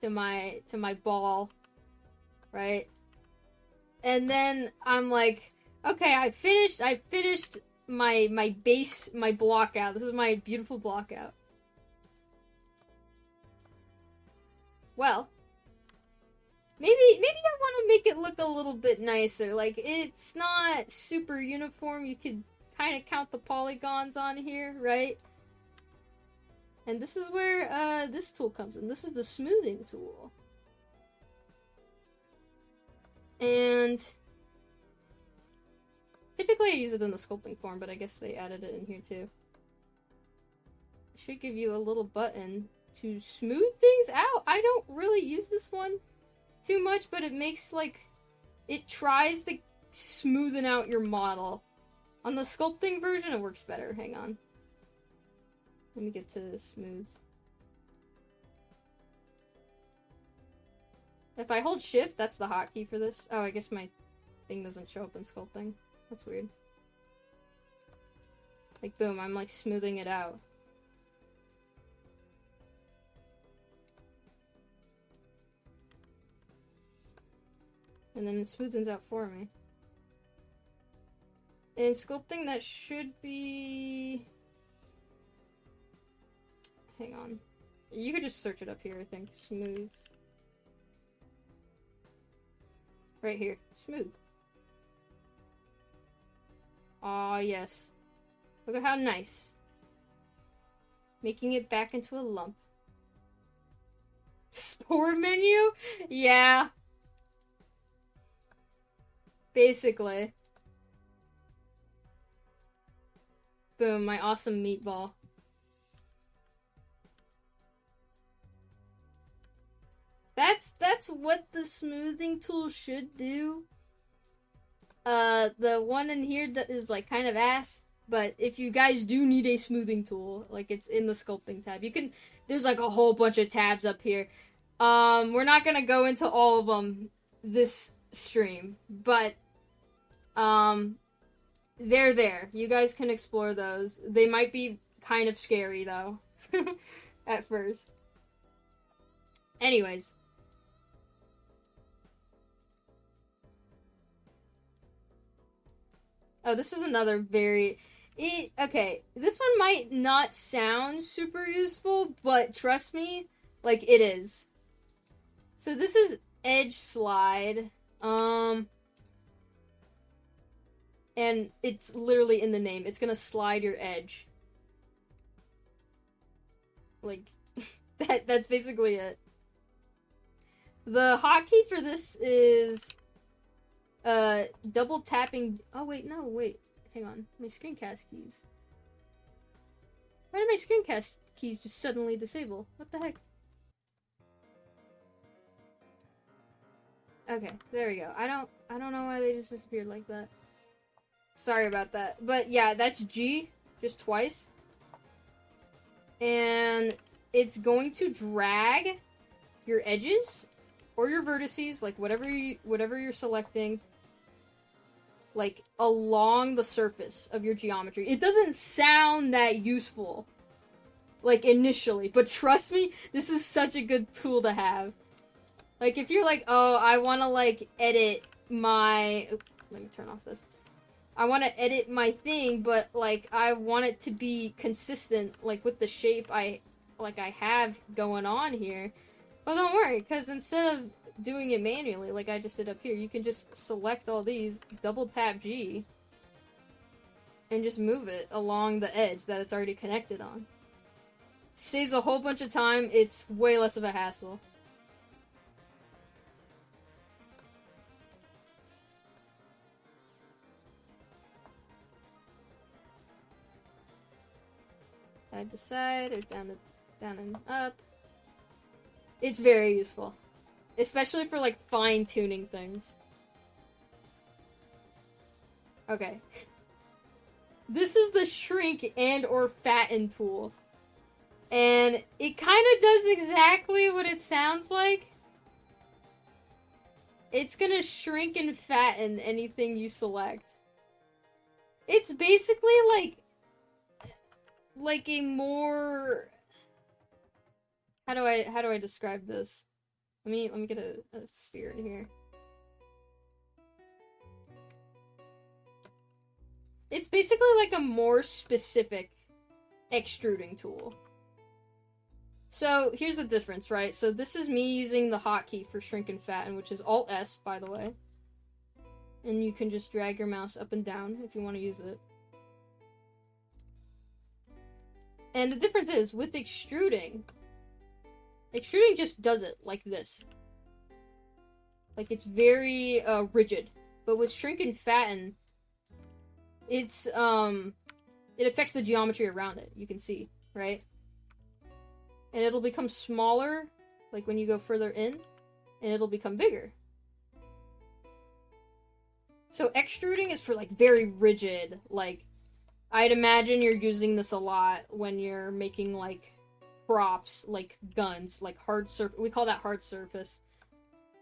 to my ball, right? And then I'm like, okay, I finished my base, my block out. This is my beautiful block out. Well, maybe I want to make it look a little bit nicer. Like, it's not super uniform. You could kind of count the polygons on here, right? And this is where this tool comes in. This is the smoothing tool. And typically I use it in the sculpting form, but I guess they added it in here too. It should give you a little button to smooth things out. I don't really use this one too much, but it makes, like, it tries to smoothen out your model. On the sculpting version, it works better. Hang on. Let me get to smooth. If I hold shift, that's the hotkey for this. Oh, I guess my thing doesn't show up in sculpting. That's weird. Like, boom, I'm, like, smoothing it out. And then it smoothens out for me. In sculpting, that should be... Hang on. You could just search it up here, I think. Smooth. Right here. Smooth. Aw, yes. Look at how nice. Making it back into a lump. Spore menu? Yeah. Basically. Boom, my awesome meatball. That's what the smoothing tool should do. The one in here is like kind of ass, but if you guys do need a smoothing tool, like it's in the sculpting tab. You can, there's like a whole bunch of tabs up here. We're not gonna go into all of them this stream, but they're there. You guys can explore those. They might be kind of scary though at first. Anyways. Oh, this is another very... okay, this one might not sound super useful, but trust me, like, it is. So this is edge slide. And it's literally in the name. It's gonna slide your edge. Like, that's basically it. The hotkey for this is... double tapping... Oh, wait, no, wait. Hang on. My screencast keys. Why did my screencast keys just suddenly disable? What the heck? Okay, there we go. I don't know why they just disappeared like that. Sorry about that. But yeah, that's G, just twice. And it's going to drag your edges or your vertices, like whatever you're selecting, like along the surface of your geometry. It doesn't sound that useful, like initially, but trust me, this is such a good tool to have. Like if you're like, oh, I want to like edit my, let me turn off this. I want to edit my thing, but like I want it to be consistent, like with the shape I have going on here. Well, don't worry, because instead of doing it manually, like I just did up here, you can just select all these, double tap G, and just move it along the edge that it's already connected on. Saves a whole bunch of time, it's way less of a hassle. Side to side, or down and up. It's very useful. Especially for, like, fine-tuning things. Okay. This is the shrink and or fatten tool. And it kind of does exactly what it sounds like. It's gonna shrink and fatten anything you select. It's basically, like a more... How do I describe this? Let me get a sphere in here. It's basically like a more specific extruding tool. So here's the difference, right? So this is me using the hotkey for shrink and fatten, which is Alt S, by the way. And you can just drag your mouse up and down if you want to use it. And the difference is, with extruding just does it like this. Like, it's very rigid. But with shrink and fatten, it's, it affects the geometry around it, you can see, right? And it'll become smaller, like when you go further in, and it'll become bigger. So extruding is for, like, very rigid, like, I'd imagine you're using this a lot when you're making, like, props, like guns, like hard surface. We call that hard surface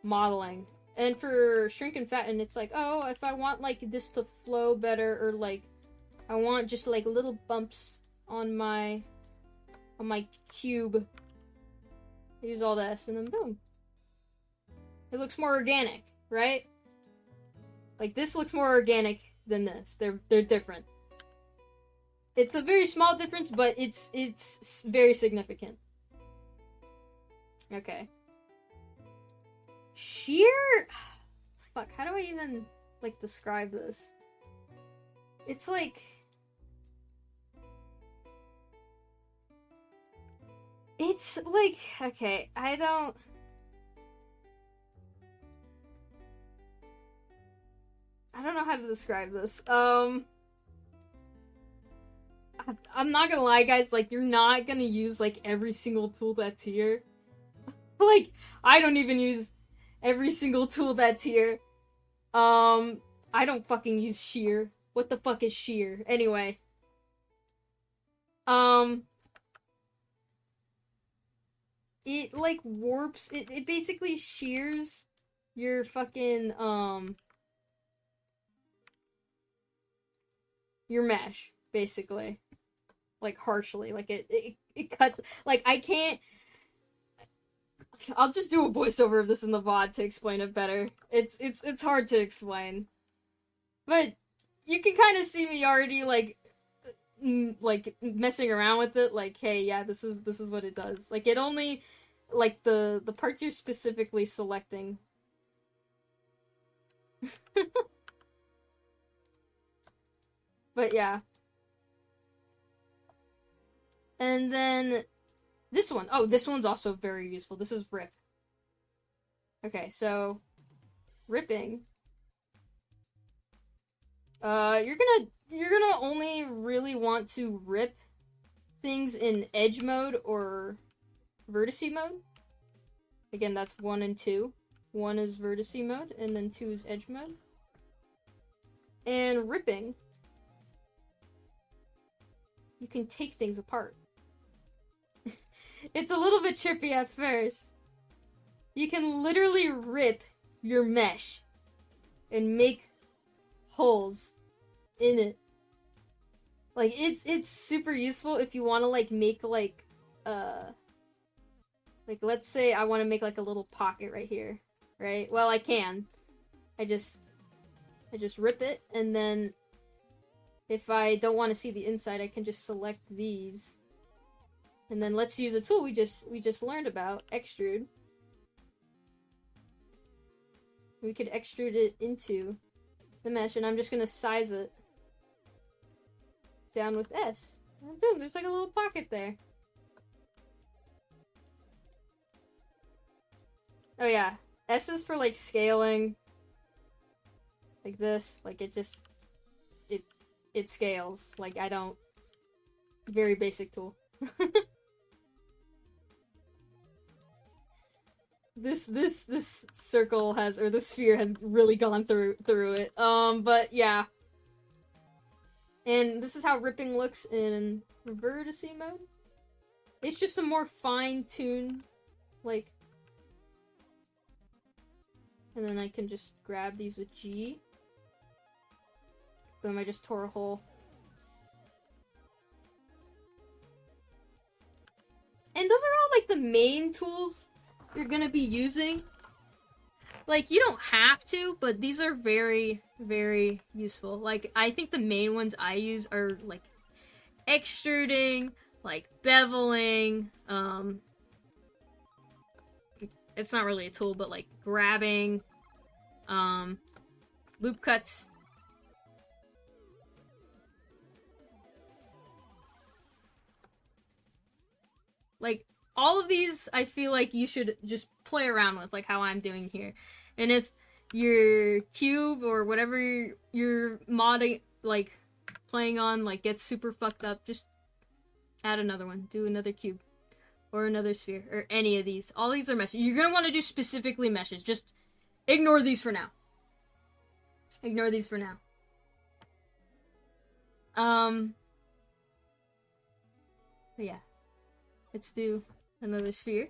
modeling. And for shrink and fatten, it's like, oh, if I want like this to flow better, or like I want just like little bumps on my cube, use all this, and then boom, it looks more organic, right? Like this looks more organic than this. They're different. It's a very small difference, but it's very significant. Okay. Sheer... Fuck, how do I even, like, describe this? It's like... It's like... Okay, I don't... I don't know how to describe this. I'm not gonna lie, guys, like, you're not gonna use, like, every single tool that's here. Like, I don't even use every single tool that's here. I don't fucking use shear. What the fuck is shear? Anyway. It, like, warps, it basically shears your fucking, your mesh, basically. Like, harshly. Like, it cuts, like, I can't, I'll just do a voiceover of this in the VOD to explain it better. It's hard to explain. But, you can kind of see me already, like, messing around with it, like, hey, yeah, this is what it does. Like, it only, like, the parts you're specifically selecting. But, yeah. And then, this one. Oh, this one's also very useful. This is rip. Okay, so, ripping. You're gonna only really want to rip things in edge mode or vertice mode. Again, that's 1 and 2. 1 is vertice mode, and then 2 is edge mode. And ripping, you can take things apart. It's a little bit trippy at first. You can literally rip your mesh and make holes in it. Like, it's super useful if you want to, like, make, like, let's say I want to make, like, a little pocket right here, right? Well, I can. I just rip it, and then if I don't want to see the inside, I can just select these. And then let's use a tool we just learned about, extrude. We could extrude it into the mesh, and I'm just gonna size it down with S. And boom, there's like a little pocket there. Oh yeah, S is for like scaling. Like this, like it scales. Like I don't, very basic tool. This circle has, or this sphere has really gone through it. But yeah. And this is how ripping looks in vertice mode. It's just a more fine-tuned, like... And then I can just grab these with G. Boom, I just tore a hole. And those are all, like, the main tools you're gonna be using. Like, you don't have to, but these are very, very useful. Like, I think the main ones I use are, like, extruding, like, beveling, it's not really a tool, but, like, grabbing, loop cuts. Like, all of these, I feel like you should just play around with, like how I'm doing here. And if your cube or whatever you're modding, like, playing on, like, gets super fucked up, just add another one. Do another cube. Or another sphere. Or any of these. All these are meshes. You're gonna want to do specifically meshes. Just ignore these for now. Ignore these for now. But yeah. Let's do another sphere.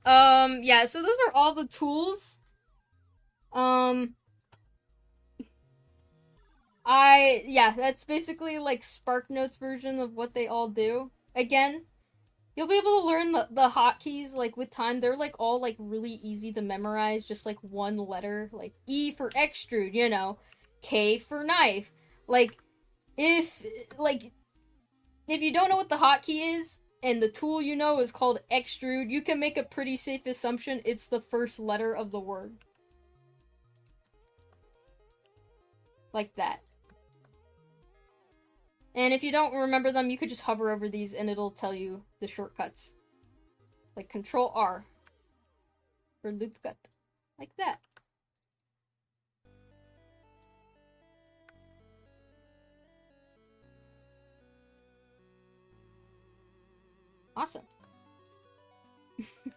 Yeah, so those are all the tools. Yeah, that's basically like SparkNote's version of what they all do. Again, you'll be able to learn the hotkeys, like, with time. They're, like, all, like, really easy to memorize, just, like, one letter. Like, E for extrude, you know. K for knife. Like, if you don't know what the hotkey is, and the tool you know is called extrude, you can make a pretty safe assumption it's the first letter of the word. Like that. And if you don't remember them, you could just hover over these and it'll tell you the shortcuts. Like Control R for loop cut. Like that. Awesome.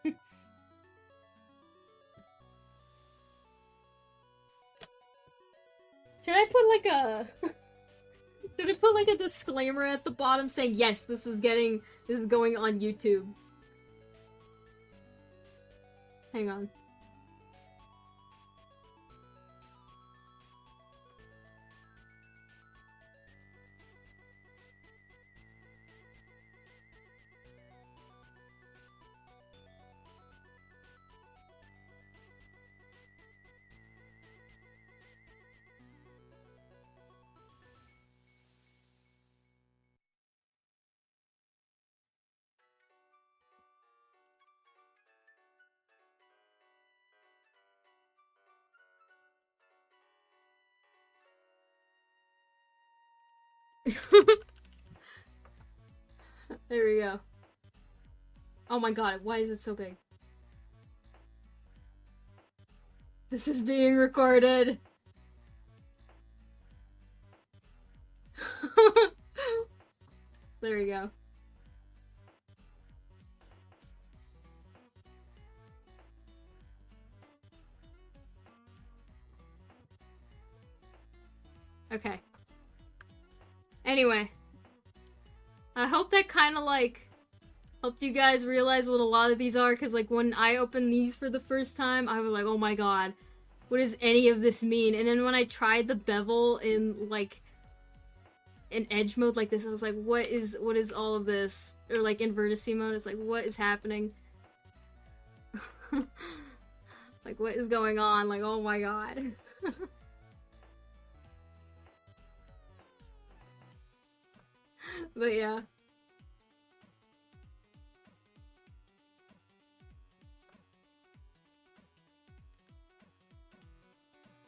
Should I put like a... Should I put like a disclaimer at the bottom saying, yes, this is going on YouTube? Hang on. There we go. Oh my god, why is it so big? This is being recorded. There we go. Okay. Anyway. I hope that kind of, like, helped you guys realize what a lot of these are, because, like, when I opened these for the first time, I was like, oh my god, what does any of this mean? And then when I tried the bevel in, like, in edge mode like this, I was like, what is all of this? Or, like, in vertice mode, it's like, what is happening? Like, what is going on? Like, oh my god. But yeah.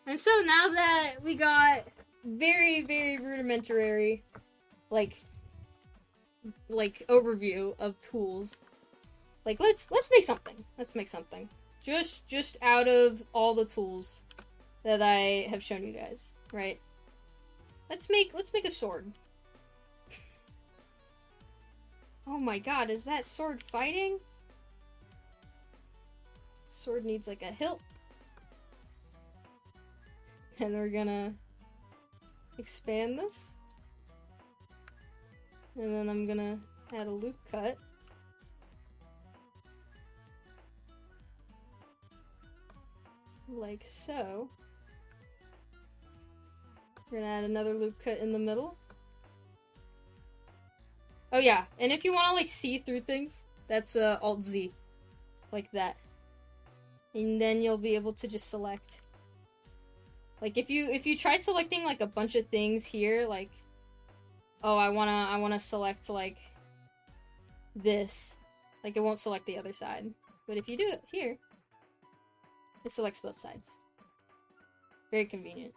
And so now that we got very, very rudimentary, like overview of tools, like let's make something. Let's make something. Just out of all the tools that I have shown you guys, right? Let's make a sword. Oh my god, is that sword fighting? Sword needs like a hilt. And we're gonna expand this. And then I'm gonna add a loop cut. Like so. We're gonna add another loop cut in the middle. Oh yeah, and if you want to like see through things, that's Alt-Z. Like that. And then you'll be able to just select. Like if you try selecting like a bunch of things here, like, oh, I wanna select like this, like it won't select the other side. But if you do it here, it selects both sides. Very convenient.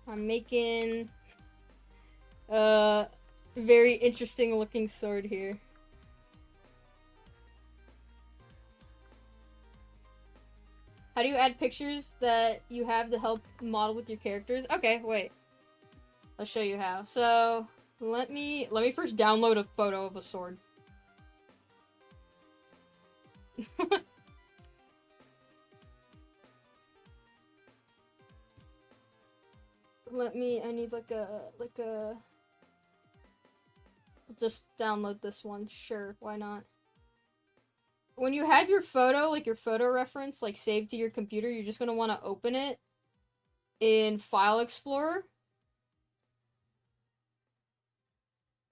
I'm making a very interesting looking sword here. How do you add pictures that you have to help model with your characters? Okay, wait. I'll show you how. So, let me first download a photo of a sword. I need like a just download this one. Sure, why not? When you have your photo, like your photo reference, like saved to your computer, you're just gonna want to open it in File Explorer.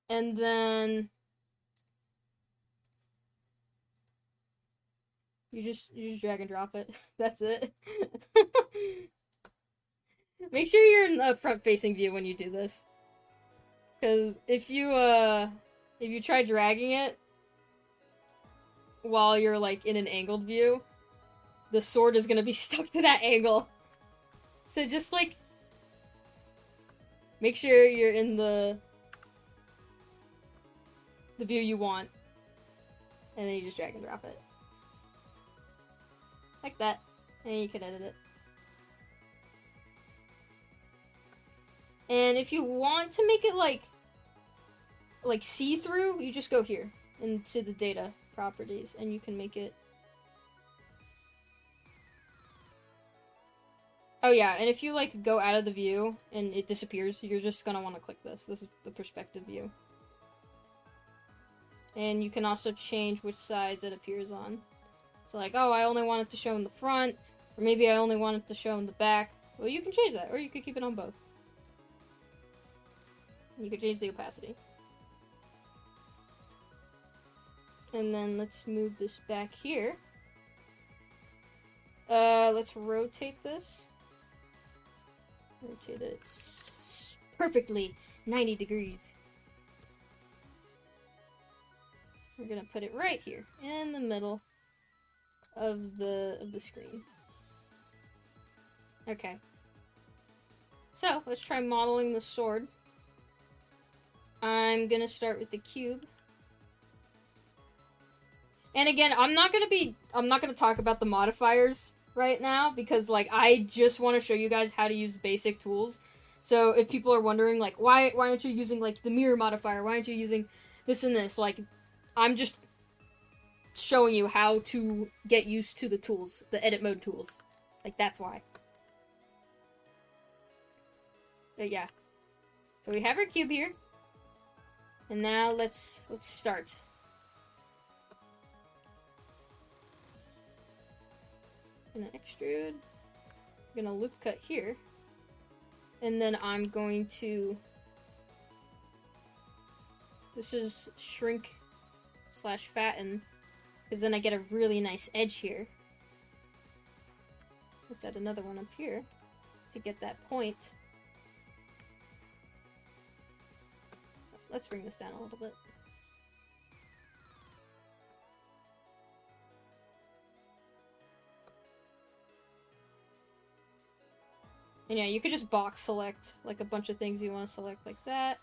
And then you just drag and drop it. That's it. Make sure you're in a front-facing view when you do this. Because if you try dragging it while you're, like, in an angled view, the sword is gonna be stuck to that angle. So just, like, make sure you're in the view you want. And then you just drag and drop it. Like that. And you can edit it. And if you want to make it like see-through, you just go here into the data properties and you can make it. Oh yeah, and if you like go out of the view and it disappears, you're just gonna want to click this. This is the perspective view. And you can also change which sides it appears on. So like, oh, I only want it to show in the front, or maybe I only want it to show in the back. Well, you can change that, or you could keep it on both. You could change the opacity. And then let's move this back here. Let's rotate this. Rotate it perfectly 90 degrees. We're gonna put it right here in the middle of the screen. Okay. So let's try modeling the sword. I'm gonna start with the cube. And again, I'm not gonna talk about the modifiers right now because like I just want to show you guys how to use basic tools. So if people are wondering like why aren't you using like the mirror modifier? Why aren't you using this and this? Like I'm just showing you how to get used to the tools, the edit mode tools. Like that's why. But yeah. So we have our cube here. And now let's start. I'm gonna extrude. I'm gonna loop cut here. And then I'm going to... This is shrink / fatten. Because then I get a really nice edge here. Let's add another one up here to get that point. Let's bring this down a little bit. And yeah, you could just box select like a bunch of things you want to select like that.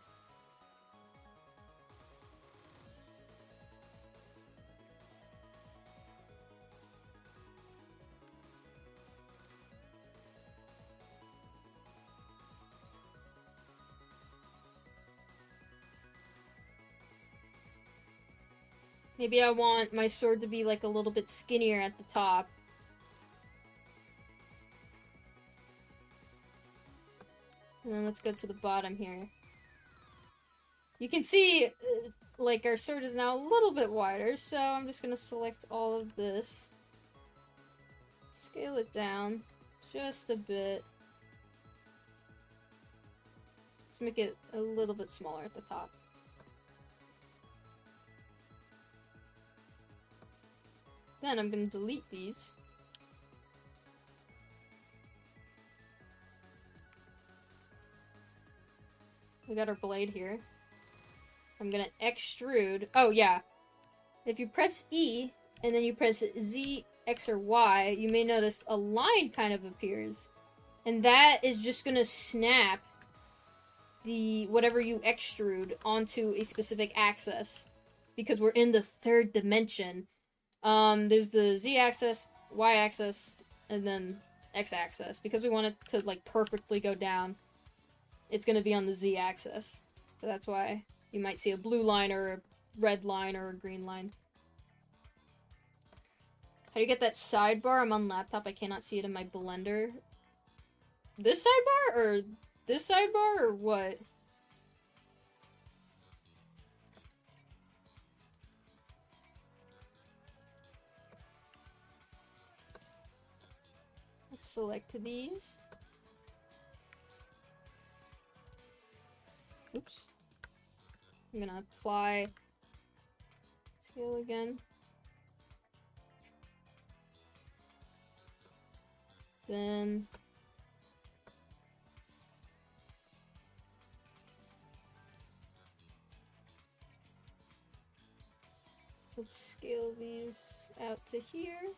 Maybe I want my sword to be like a little bit skinnier at the top. And then let's go to the bottom here. You can see, like, our sword is now a little bit wider, so I'm just gonna select all of this. Scale it down just a bit. Let's make it a little bit smaller at the top. Then I'm gonna delete these. We got our blade here. I'm gonna extrude. Oh yeah. If you press E and then you press Z, X, or Y, you may notice a line kind of appears. And that is just gonna snap the whatever you extrude onto a specific axis. Because we're in the third dimension. There's the Z-axis, Y-axis, and then X-axis. Because we want it to like perfectly go down, it's going to be on the Z-axis. So that's why you might see a blue line or a red line or a green line. How do you get that sidebar? I'm on laptop, I cannot see it in my blender. This sidebar? Or this sidebar? Or what? Let's select these. Oops. I'm gonna apply scale again. Then let's scale these out to here.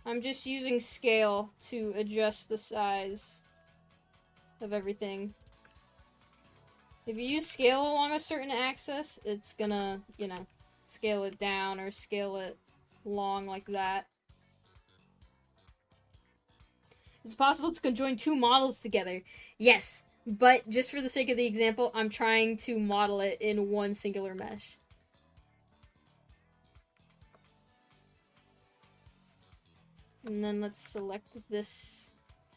I'm just using scale to adjust the size of everything. If you use scale along a certain axis, it's gonna, you know, scale it down or scale it long like that. It's possible to conjoin two models together. Yes, but just for the sake of the example, I'm trying to model it in one singular mesh. And then let's select this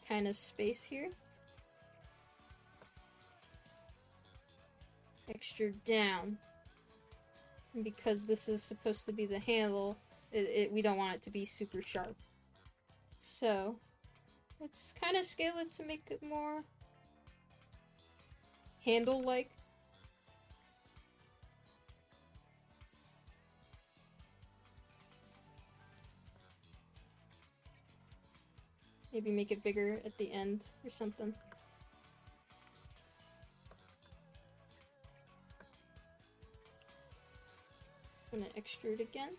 kind of space here. Extrude down. And because this is supposed to be the handle, we don't want it to be super sharp. So, let's kind of scale it to make it more handle-like. Maybe make it bigger at the end or something. I'm gonna extrude again.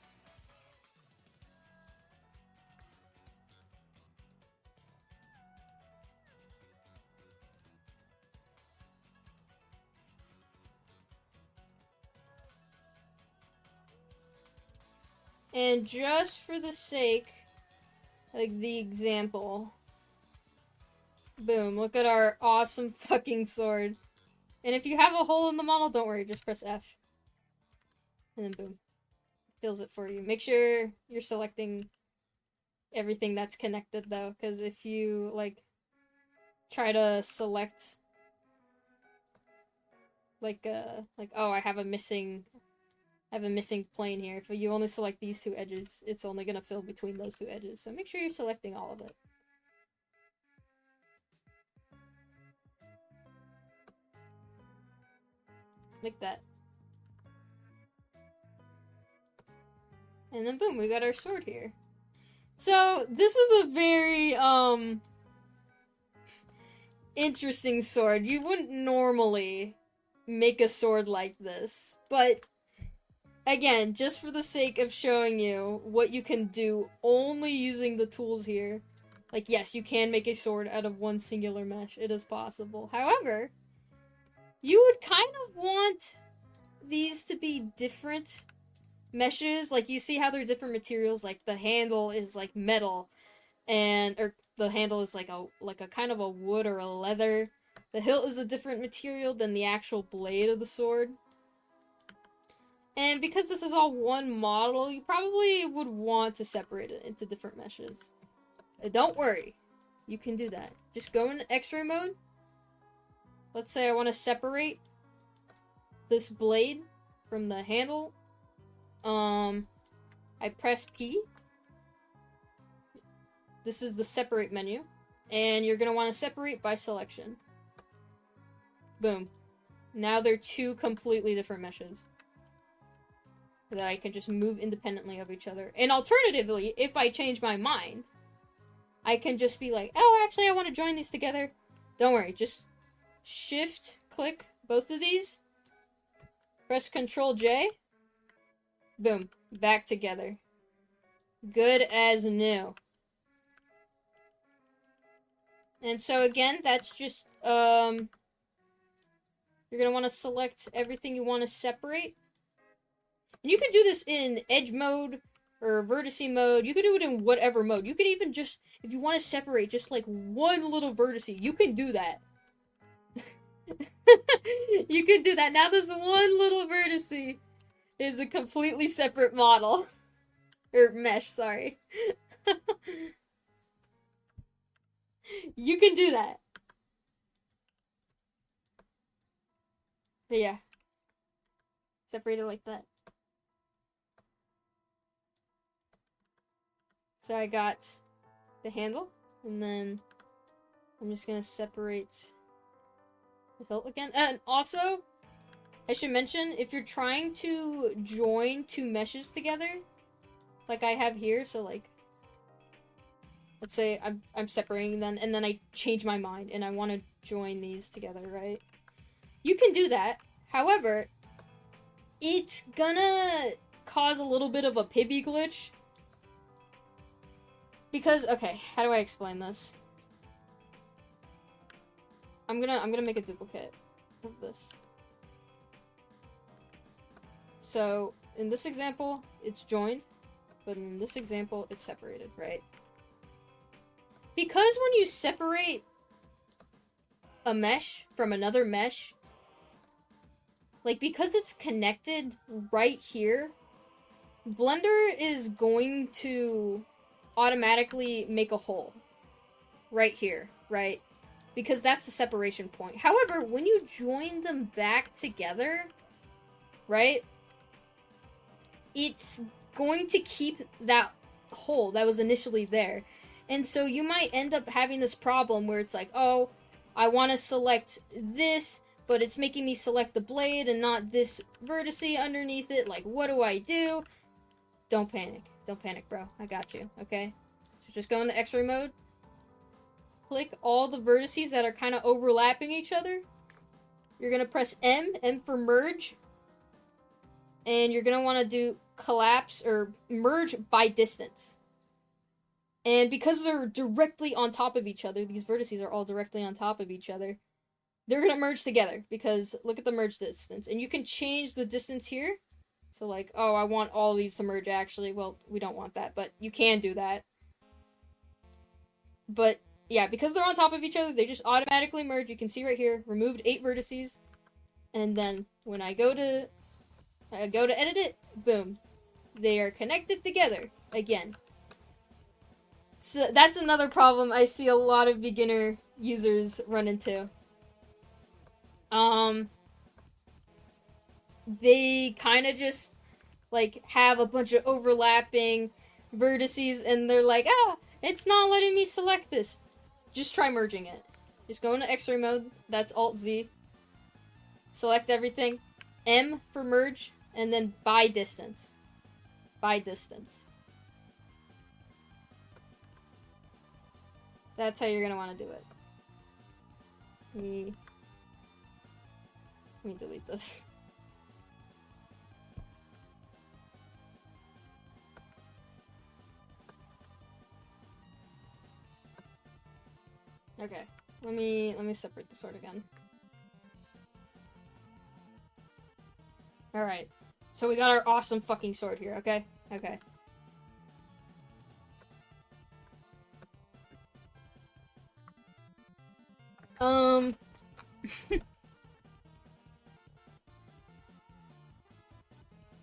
And just for the sake, like the example, boom, look at our awesome fucking sword. And if you have a hole in the model, don't worry, just press F. And then boom. Fills it for you. Make sure you're selecting everything that's connected though, because if you like try to select like oh, I have a missing plane here. If you only select these two edges, it's only gonna fill between those two edges. So make sure you're selecting all of it. Like that. And then boom, we got our sword here. So this is a very interesting sword. You wouldn't normally make a sword like this, but again, just for the sake of showing you what you can do only using the tools here. Like, yes, you can make a sword out of one singular mesh. It is possible. However, you would kind of want these to be different meshes. Like, you see how they're different materials? Like, the handle is like metal, or the handle is like a kind of a wood or a leather. The hilt is a different material than the actual blade of the sword. And because this is all one model, you probably would want to separate it into different meshes. Don't worry, you can do that. Just go in X-ray mode. Let's say I want to separate this blade from the handle. I press P. This is the separate menu. And you're going to want to separate by selection. Boom. Now they're two completely different meshes that I can just move independently of each other. And alternatively, if I change my mind, I can just be like, oh, actually, I want to join these together. Don't worry, just shift-click both of these. Press Ctrl-J. Boom. Back together. Good as new. And so again, that's just, you're going to want to select everything you want to separate. And you can do this in edge mode or vertice mode. You can do it in whatever mode. You can even just, if you want to separate just like one little vertice, you can do that. You can do that. Now this one little vertice is a completely separate model. Or mesh, sorry. You can do that. But yeah. Separate it like that. So I got the handle, and then I'm just gonna separate the hilt again. And also, I should mention, if you're trying to join two meshes together, like I have here, so like, let's say I'm separating them, and then I change my mind, and I want to join these together, right? You can do that. However, it's gonna cause a little bit of a pibby glitch. Because, okay, how do I explain this? I'm gonna make a duplicate of this. So, in this example, it's joined, but in this example, it's separated, right? Because when you separate a mesh from another mesh, like, because it's connected right here, Blender is going to automatically make a hole right here, right? Because that's the separation point. However, when you join them back together, right, it's going to keep that hole that was initially there. And so you might end up having this problem where it's like, oh, I want to select this, but it's making me select the blade and not this vertice underneath it. Like, what do I do? Don't panic. Don't panic, bro. I got you, okay? So just go into X-ray mode. Click all the vertices that are kind of overlapping each other. You're going to press M for merge. And you're going to want to do collapse or merge by distance. And because they're directly on top of each other, these vertices are all directly on top of each other, they're going to merge together because look at the merge distance. And you can change the distance here. So like, oh, I want all these to merge actually. Well, we don't want that, but you can do that. But yeah, because they're on top of each other, they just automatically merge. You can see right here, removed 8 vertices. And then when I go to edit it, boom. They are connected together again. So that's another problem I see a lot of beginner users run into. They kind of just like have a bunch of overlapping vertices and they're like, ah, it's not letting me select this. Just try merging it. Just go into X-ray mode. That's Alt-Z. Select everything. M for merge. And then by distance. By distance. That's how you're going to want to do it. Let me delete this. Okay, let me separate the sword again. Alright, so we got our awesome fucking sword here, okay? Okay.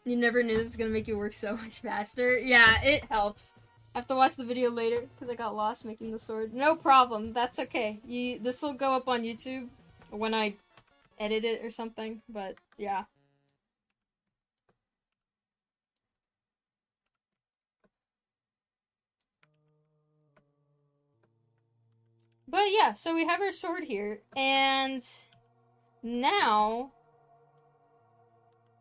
You never knew this was gonna make you work so much faster. Yeah, it helps. I have to watch the video later because I got lost making the sword. No problem. That's okay. This will go up on YouTube when I edit it or something. But yeah. But yeah, so we have our sword here, and now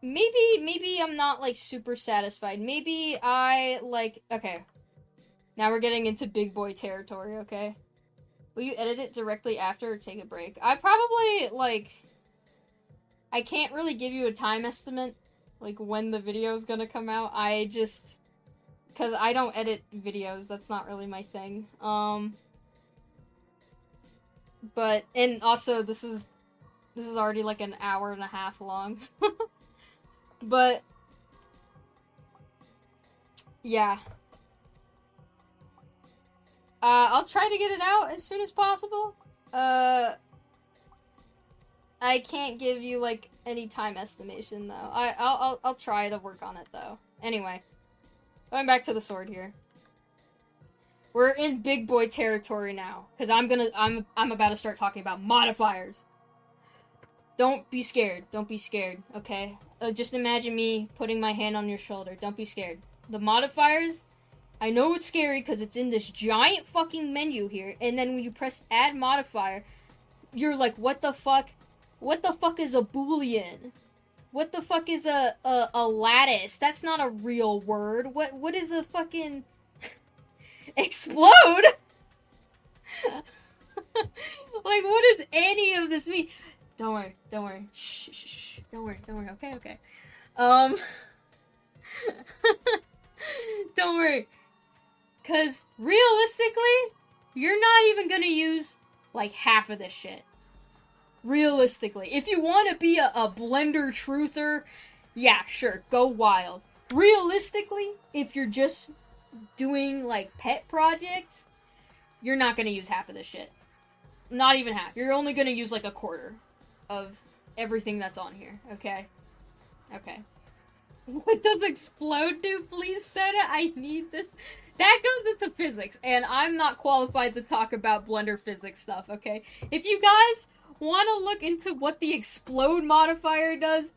maybe I'm not like super satisfied. Maybe I like okay. Now we're getting into big boy territory, okay? Will you edit it directly after or take a break? I probably, like... I can't really give you a time estimate, like, when the video is gonna come out. I just... Because I don't edit videos, that's not really my thing. But, and also, this is already, like, an hour and a half long. But... Yeah. I'll try to get it out as soon as possible. I can't give you, like, any time estimation, though. I'll try to work on it, though. Anyway. Going back to the sword here. We're in big boy territory now. Because I'm about to start talking about modifiers. Don't be scared. Don't be scared, okay? Just imagine me putting my hand on your shoulder. Don't be scared. The modifiers... I know it's scary because it's in this giant fucking menu here, and then when you press add modifier, you're like, what the fuck? What the fuck is a boolean? What the fuck is a lattice? That's not a real word. What is a fucking... Explode? Like, what does any of this mean? Don't worry. Shh. Don't worry, okay. Don't worry. Because, realistically, you're not even gonna use, like, half of this shit. Realistically. If you want to be a Blender truther, yeah, sure, go wild. Realistically, if you're just doing, like, pet projects, you're not gonna use half of this shit. Not even half. You're only gonna use, like, a quarter of everything that's on here, okay? Okay. What does explode do, please, Soda? I need this. That goes into physics, and I'm not qualified to talk about Blender physics stuff, okay? If you guys want to look into what the explode modifier does,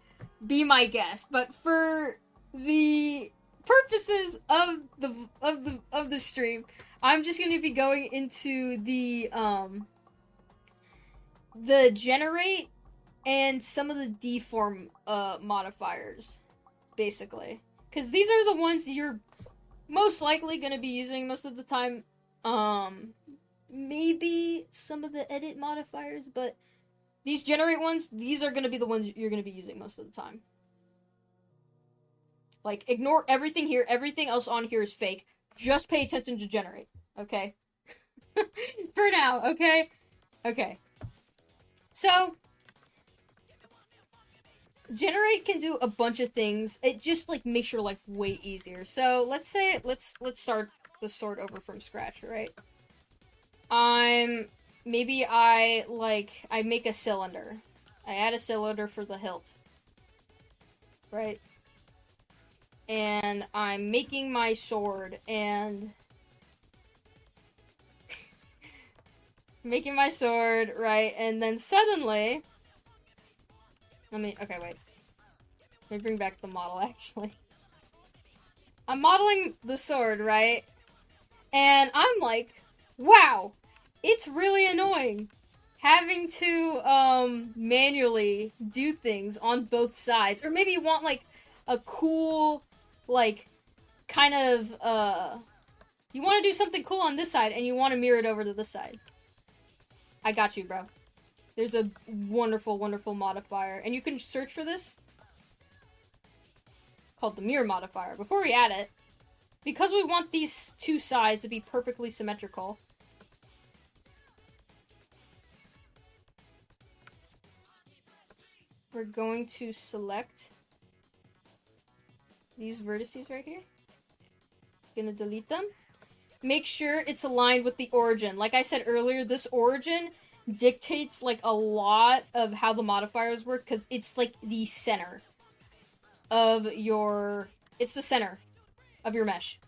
be my guest. But for the purposes of the stream, I'm just going to be going into the generate and some of the deform modifiers, basically, because these are the ones you're most likely going to be using most of the time. Maybe some of the edit modifiers, but these generate ones, these are going to be the ones you're going to be using most of the time. Like, ignore everything here. Everything else on here is fake. Just pay attention to generate, okay? For now, okay? Okay. So, generate can do a bunch of things. It just, like, makes your life way easier. So, let's say, let's start the sort over from scratch, right? Maybe I make a cylinder. I add a cylinder for the hilt. Right? And I'm making my sword, and making my sword, right? And then suddenly, okay, wait. Let me bring back the model, actually. I'm modeling the sword, right? And I'm like, wow, it's really annoying having to, manually do things on both sides. Or maybe you want, like, a cool, like, kind of, you want to do something cool on this side, and you want to mirror it over to this side. I got you, bro. There's a wonderful, wonderful modifier, and you can search for this, called the mirror modifier. Before we add it, because we want these two sides to be perfectly symmetrical, we're going to select these vertices right here. Gonna delete them. Make sure it's aligned with the origin. Like I said earlier, this origin dictates, like, a lot of how the modifiers work, because it's, like, the center of your... It's the center of your mesh.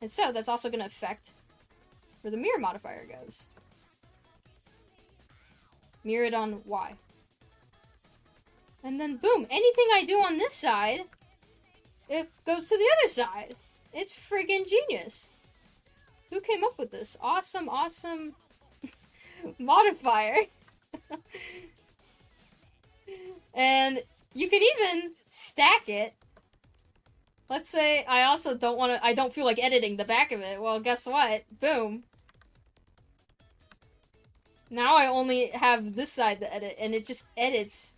And so, that's also gonna affect where the mirror modifier goes. Mirror it on Y. And then, boom, anything I do on this side, it goes to the other side. It's friggin' genius. Who came up with this awesome, awesome modifier? And you can even stack it. Let's say I also I don't feel like editing the back of it. Well, guess what? Boom. Now I only have this side to edit, and it just edits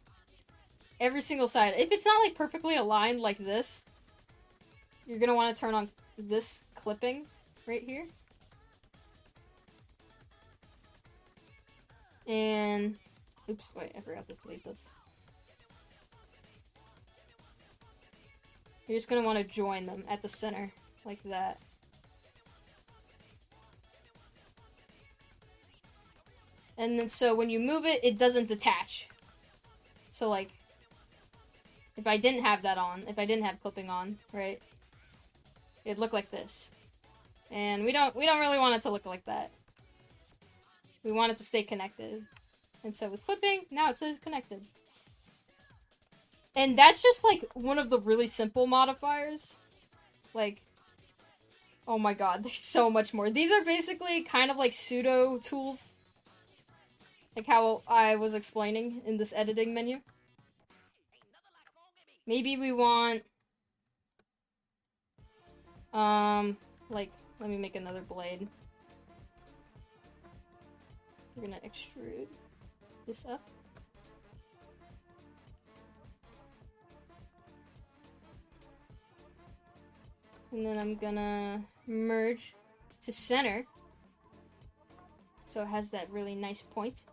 every single side. If it's not, like, perfectly aligned like this, you're gonna want to turn on this clipping right here. And, oops, wait, I forgot to delete this. You're just gonna want to join them at the center, like that. And then, so when you move it, it doesn't detach. So, like, if I didn't have that on, if I didn't have clipping on, right, it'd look like this. And we don't really want it to look like that. We want it to stay connected. And so with clipping, now it says connected. And that's just, like, one of the really simple modifiers. Like, oh my god, there's so much more. These are basically kind of like pseudo tools. Like how I was explaining in this editing menu. Maybe we want, like, let me make another blade. We're gonna extrude this up. And then I'm gonna merge to center. So it has that really nice point.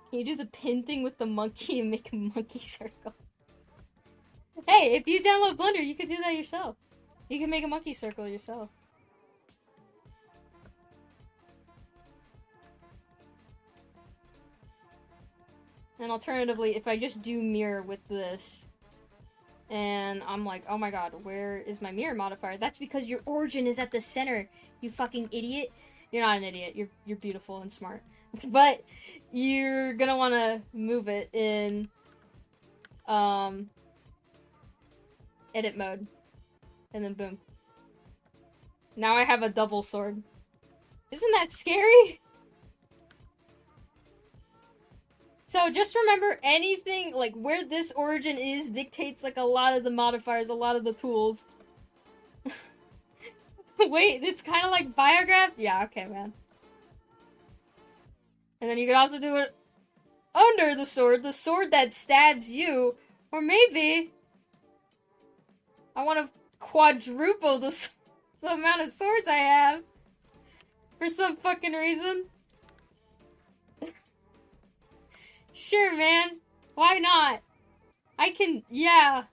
Can you do the pin thing with the monkey and make a monkey circle? Hey, if you download Blender, you could do that yourself. You can make a monkey circle yourself. And alternatively, if I just do mirror with this, and I'm like, oh my god, where is my mirror modifier? That's because your origin is at the center, you fucking idiot. You're not an idiot, you're beautiful and smart. But you're gonna wanna move it in edit mode. And then boom. Now I have a double sword. Isn't that scary? So just remember, anything, like, where this origin is dictates, like, a lot of the modifiers, a lot of the tools. Wait, it's kind of like Biograph? Yeah, okay, man. And then you could also do it under the sword that stabs you. Or maybe I want to quadruple the amount of swords I have. For some fucking reason. Sure, man. Why not? I can, yeah.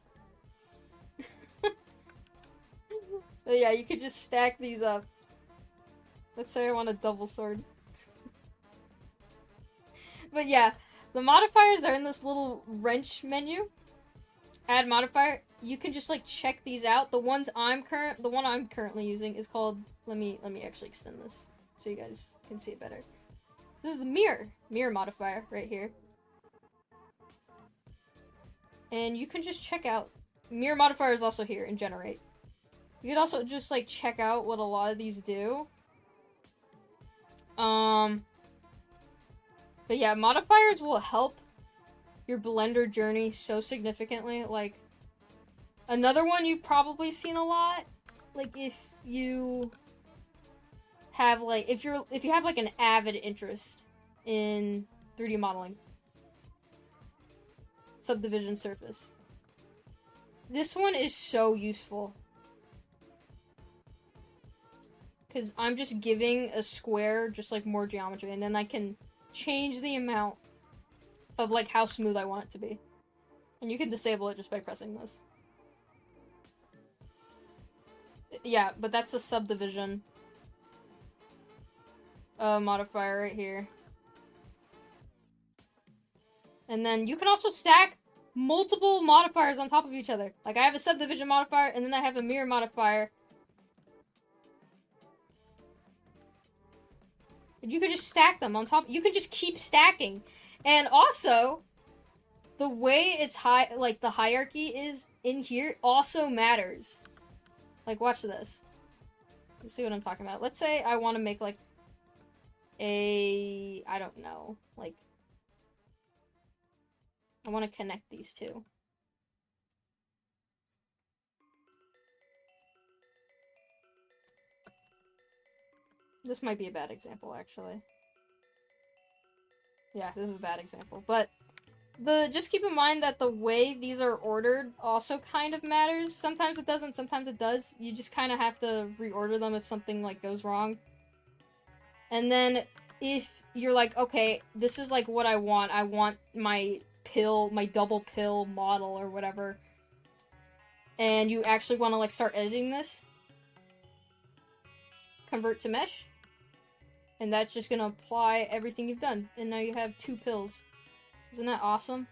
So yeah, you could just stack these up. Let's say I want a double sword. But yeah, the modifiers are in this little wrench menu. Add modifier. You can just like check these out. The one I'm currently using is called, let me actually extend this so you guys can see it better. This is the mirror modifier right here. And you can just check out, mirror modifier is also here in generate. You could also just like check out what a lot of these do. But yeah, modifiers will help your Blender journey so significantly. Like, another one you've probably seen a lot, like if you have like, if you have like an avid interest in 3D modeling. Subdivision surface. This one is so useful. Because I'm just giving a square just like more geometry, and then I can change the amount of like how smooth I want it to be. And you can disable it just by pressing this. Yeah, but that's the subdivision modifier right here. And then you can also stack multiple modifiers on top of each other. Like, I have a subdivision modifier, and then I have a mirror modifier. And you could just stack them on top. You can just keep stacking. And also, the way it's like the hierarchy is in here also matters. Like, watch this. Let's see what I'm talking about. Let's say I want to make, like, I don't know, like, I want to connect these two. This might be a bad example, actually. Yeah, this is a bad example. But just keep in mind that the way these are ordered also kind of matters. Sometimes it doesn't, sometimes it does. You just kind of have to reorder them if something, like, goes wrong. And then if you're like, okay, this is, like, what I want my double pill model or whatever, and you actually want to like start editing this, convert to mesh, and that's just gonna apply everything you've done, and now you have 2 pills. Isn't that awesome?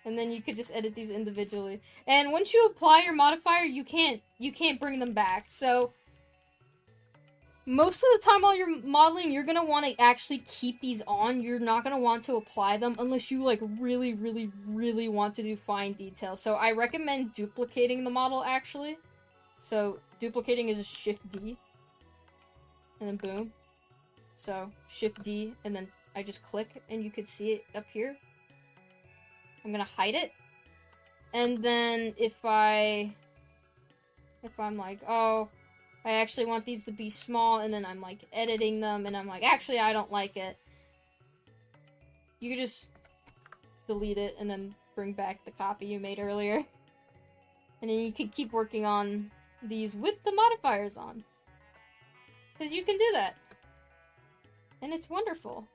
And then you could just edit these individually, and once you apply your modifier, you can't bring them back. So most of the time while you're modeling, you're gonna want to actually keep these on. You're not gonna want to apply them unless you, like, really, really, really want to do fine detail. So I recommend duplicating the model, actually. So duplicating is just Shift D. And then boom. So Shift D, and then I just click, and you can see it up here. I'm gonna hide it. And then if I'm like, oh, I actually want these to be small, and then I'm, like, editing them, and I'm like, actually, I don't like it. You could just delete it, and then bring back the copy you made earlier. And then you could keep working on these with the modifiers on. Because you can do that. And it's wonderful.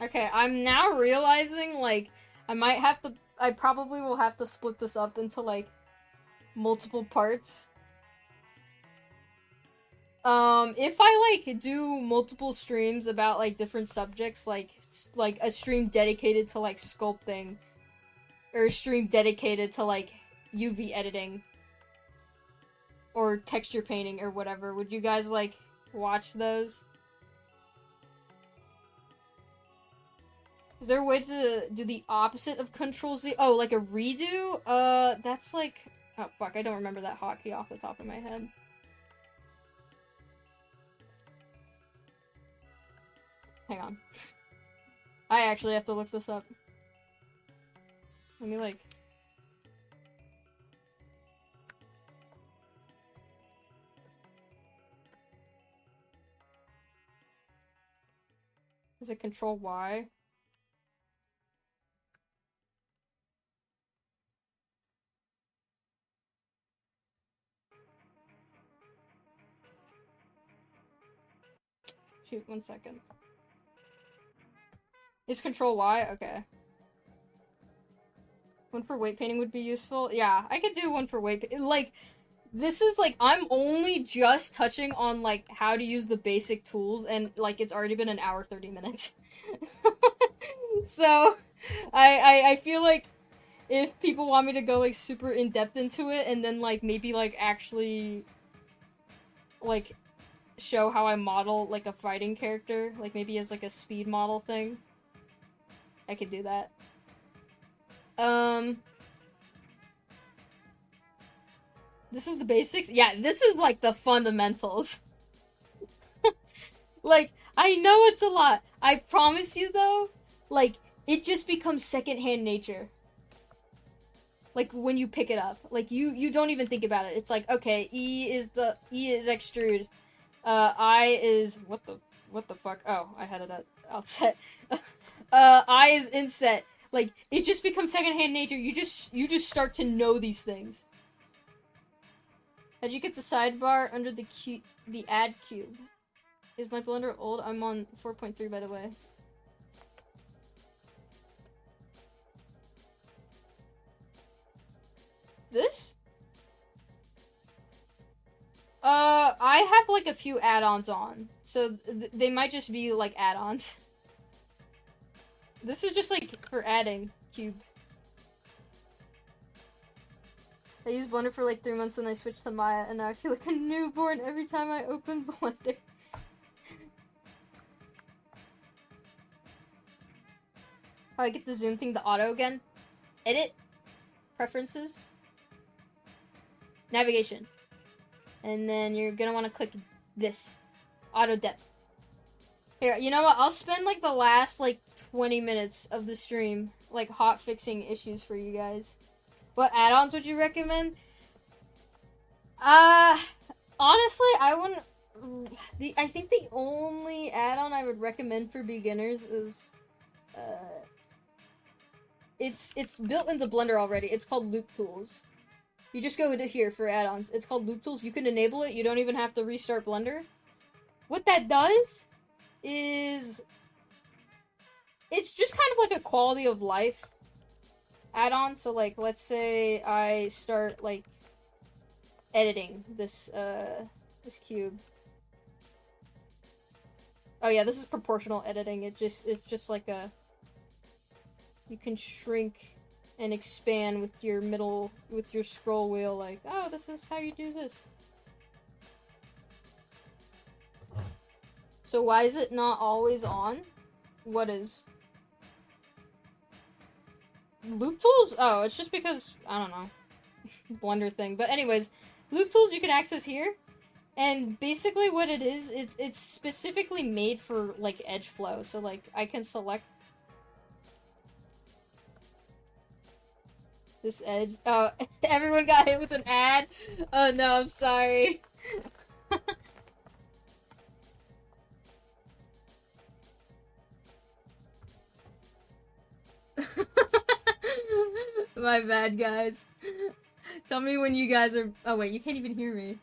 Okay, I'm now realizing, like, I probably will have to split this up into, like, multiple parts. If I, like, do multiple streams about, like, different subjects, like a stream dedicated to, like, sculpting, or a stream dedicated to, like, UV editing, or texture painting, or whatever, would you guys, like, watch those? Is there a way to do the opposite of Control-Z? Oh, like a redo? That's like... Oh, fuck, I don't remember that hotkey off the top of my head. Hang on. I actually have to look this up. Let me, like... Is it Control-Y? Shoot, 1 second. It's Control-Y? Okay. One for weight painting would be useful? Yeah, I could do one for weight painting. Like, this is, like, I'm only just touching on, like, how to use the basic tools, and, like, it's already been an hour 30 minutes. So, I feel like if people want me to go, like, super in-depth into it, and then, like, maybe, like, actually, like, show how I model, like, a fighting character, like, maybe as, like, a speed model thing, I could do that. This is the basics? Yeah, this is, like, the fundamentals. Like, I know it's a lot. I promise you, though, like, it just becomes secondhand nature. Like, when you pick it up. Like, you don't even think about it. It's like, okay, E is extrude. I is, what the fuck? Oh, I had it at outset. I is inset. Like, it just becomes secondhand nature. You just start to know these things. How'd you get the sidebar under the add cube? Is my Blender old? I'm on 4.3, by the way. This? I have, like, a few add-ons on. So, they might just be, like, add-ons. This is just, like, for adding cube. I used Blender for, like, 3 months and I switched to Maya, and now I feel like a newborn every time I open Blender. Oh, I get the zoom thing, the auto again. Edit. Preferences. Navigation. And then you're gonna want to click this. Auto depth. Here, you know what? I'll spend, like, the last, like, 20 minutes of the stream, like, hot fixing issues for you guys. What add-ons would you recommend? Honestly, I wouldn't... I think the only add-on I would recommend for beginners is... It's built into Blender already. It's called Loop Tools. You just go to here for add-ons. It's called Loop Tools. You can enable it. You don't even have to restart Blender. What that does is... It's just kind of like a quality of life add-on. So, like, let's say I start, like, editing this cube. Oh yeah, this is proportional editing. It's just like a... You can shrink and expand with your scroll wheel, like, oh, this is how you do this. So why is it not always on? What is? Loop tools? Oh, it's just because, I don't know, Blender thing. But anyways, loop tools you can access here. And basically what it is, it's specifically made for, like, edge flow. So, like, I can select this edge. Oh, everyone got hit with an ad? Oh no, I'm sorry. My bad, guys. Tell me when you guys are... Oh, wait, you can't even hear me.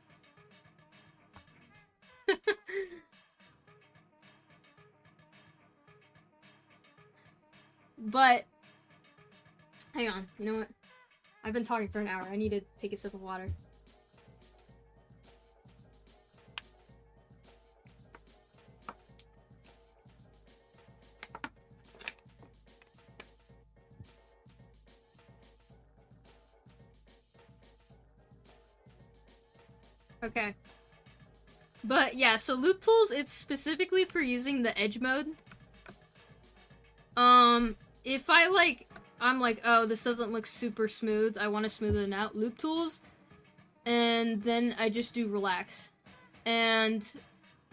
But... Hang on, you know what? I've been talking for an hour. I need to take a sip of water. Okay. But yeah, so loop tools, it's specifically for using the edge mode. If I'm like, oh, this doesn't look super smooth, I want to smoothen it out, loop tools, and then I just do relax. And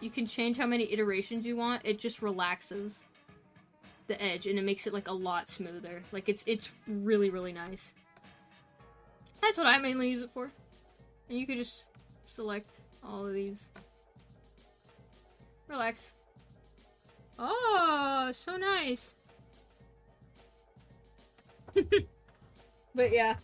you can change how many iterations you want, it just relaxes the edge, and it makes it like a lot smoother. Like, it's really, really nice. That's what I mainly use it for. And you could just select all of these. Relax. Oh, so nice. But yeah.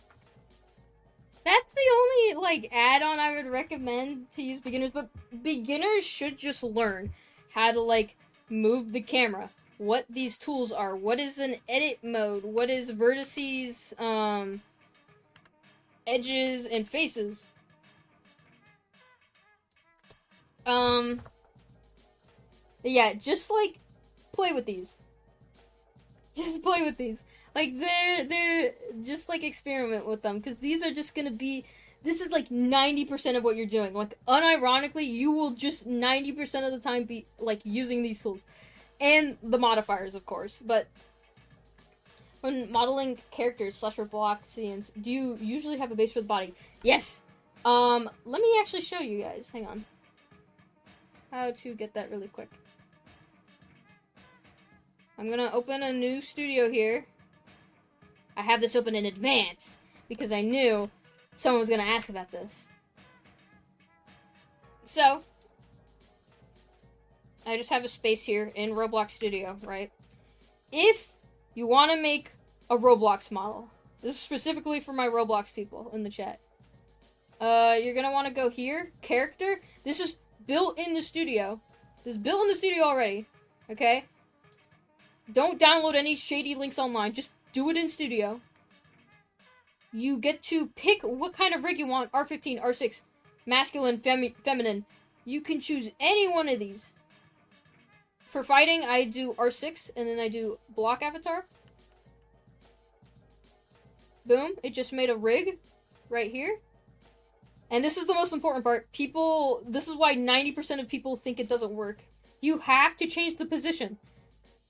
That's the only, like, add-on I would recommend to use beginners, but beginners should just learn how to, like, move the camera, what these tools are, what is an edit mode, what is vertices, edges, and faces. Yeah, just, like, play with these. Just play with these. Like, they're just, like, experiment with them, because these are just gonna be, this is, like, 90% of what you're doing. Like, unironically, you will just 90% of the time be, like, using these tools. And the modifiers, of course, but when modeling characters / Robloxians, do you usually have a base for the body? Yes! Let me actually show you guys. Hang on. How to get that really quick. I'm gonna open a new studio here. I have this open in advance because I knew someone was gonna ask about this. So, I just have a space here in Roblox Studio, right? If you want to make a Roblox model, this is specifically for my Roblox people in the chat. You're gonna want to go here, character. This is built in the studio. This is built in the studio already, okay? Don't download any shady links online. Just do it in studio. You get to pick what kind of rig you want. R15, R6, masculine, feminine. You can choose any one of these. For fighting, I do R6, and then I do block avatar. Boom. It just made a rig right here. And this is the most important part. This is why 90% of people think it doesn't work. You have to change the position.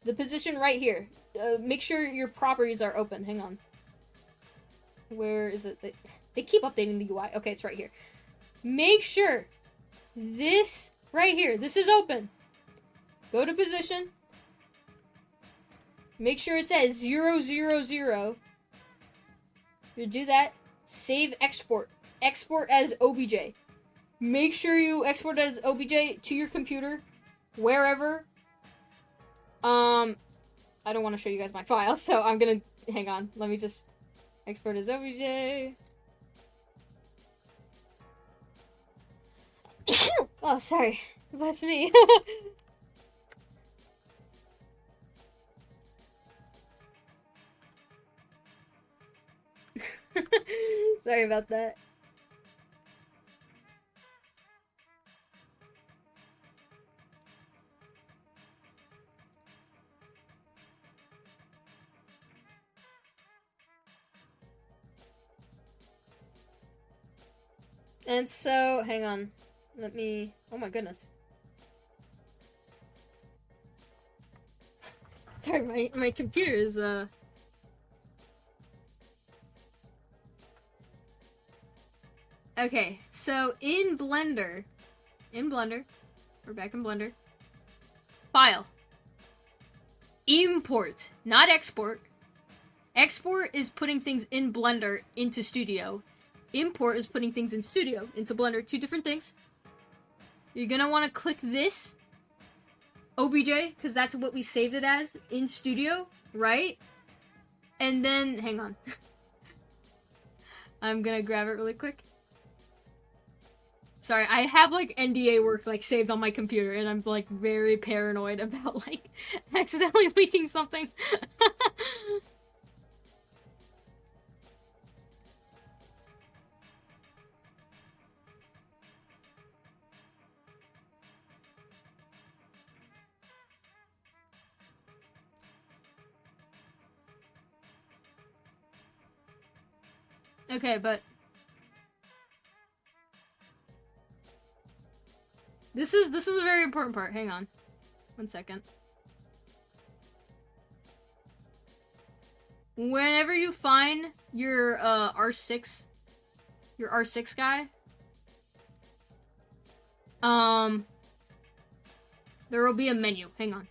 The position right here. Make sure your properties are open. Hang on. Where is it? They keep updating the UI. Okay, it's right here. Make sure this right here. This is open. Go to position. Make sure it says 000. You do that. Save export. Export as OBJ. Make sure you export as OBJ to your computer. Wherever. I don't want to show you guys my file, so I'm gonna... Hang on. Let me just export as OBJ. Oh, sorry. Bless me. Sorry about that. And so, hang on. Let me... Oh my goodness. Sorry, my computer is, Okay, so in Blender, we're back in Blender, File, Import, not Export. Export is putting things in Blender into Studio. Import is putting things in Studio into Blender. Two different things. You're gonna want to click this, OBJ, because that's what we saved it as in Studio, right? And then, hang on. I'm gonna grab it really quick. Sorry, I have like NDA work like saved on my computer, and I'm like very paranoid about like accidentally leaking something. Okay, but this is a very important part. Hang on. 1 second. Whenever you find your R6 guy, there will be a menu. Hang on.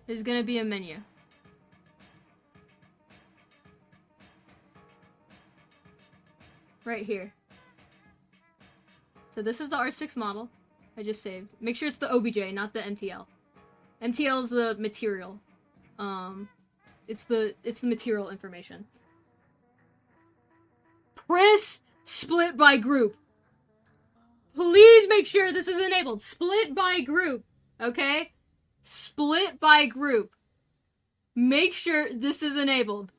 There's gonna be a menu. Right here. So this is the R6 model I just saved. Make sure it's the OBJ, not the MTL. MTL is the material. It's the material information. Press split by group. Please make sure this is enabled. Split by group. Okay? Split by group. Make sure this is enabled.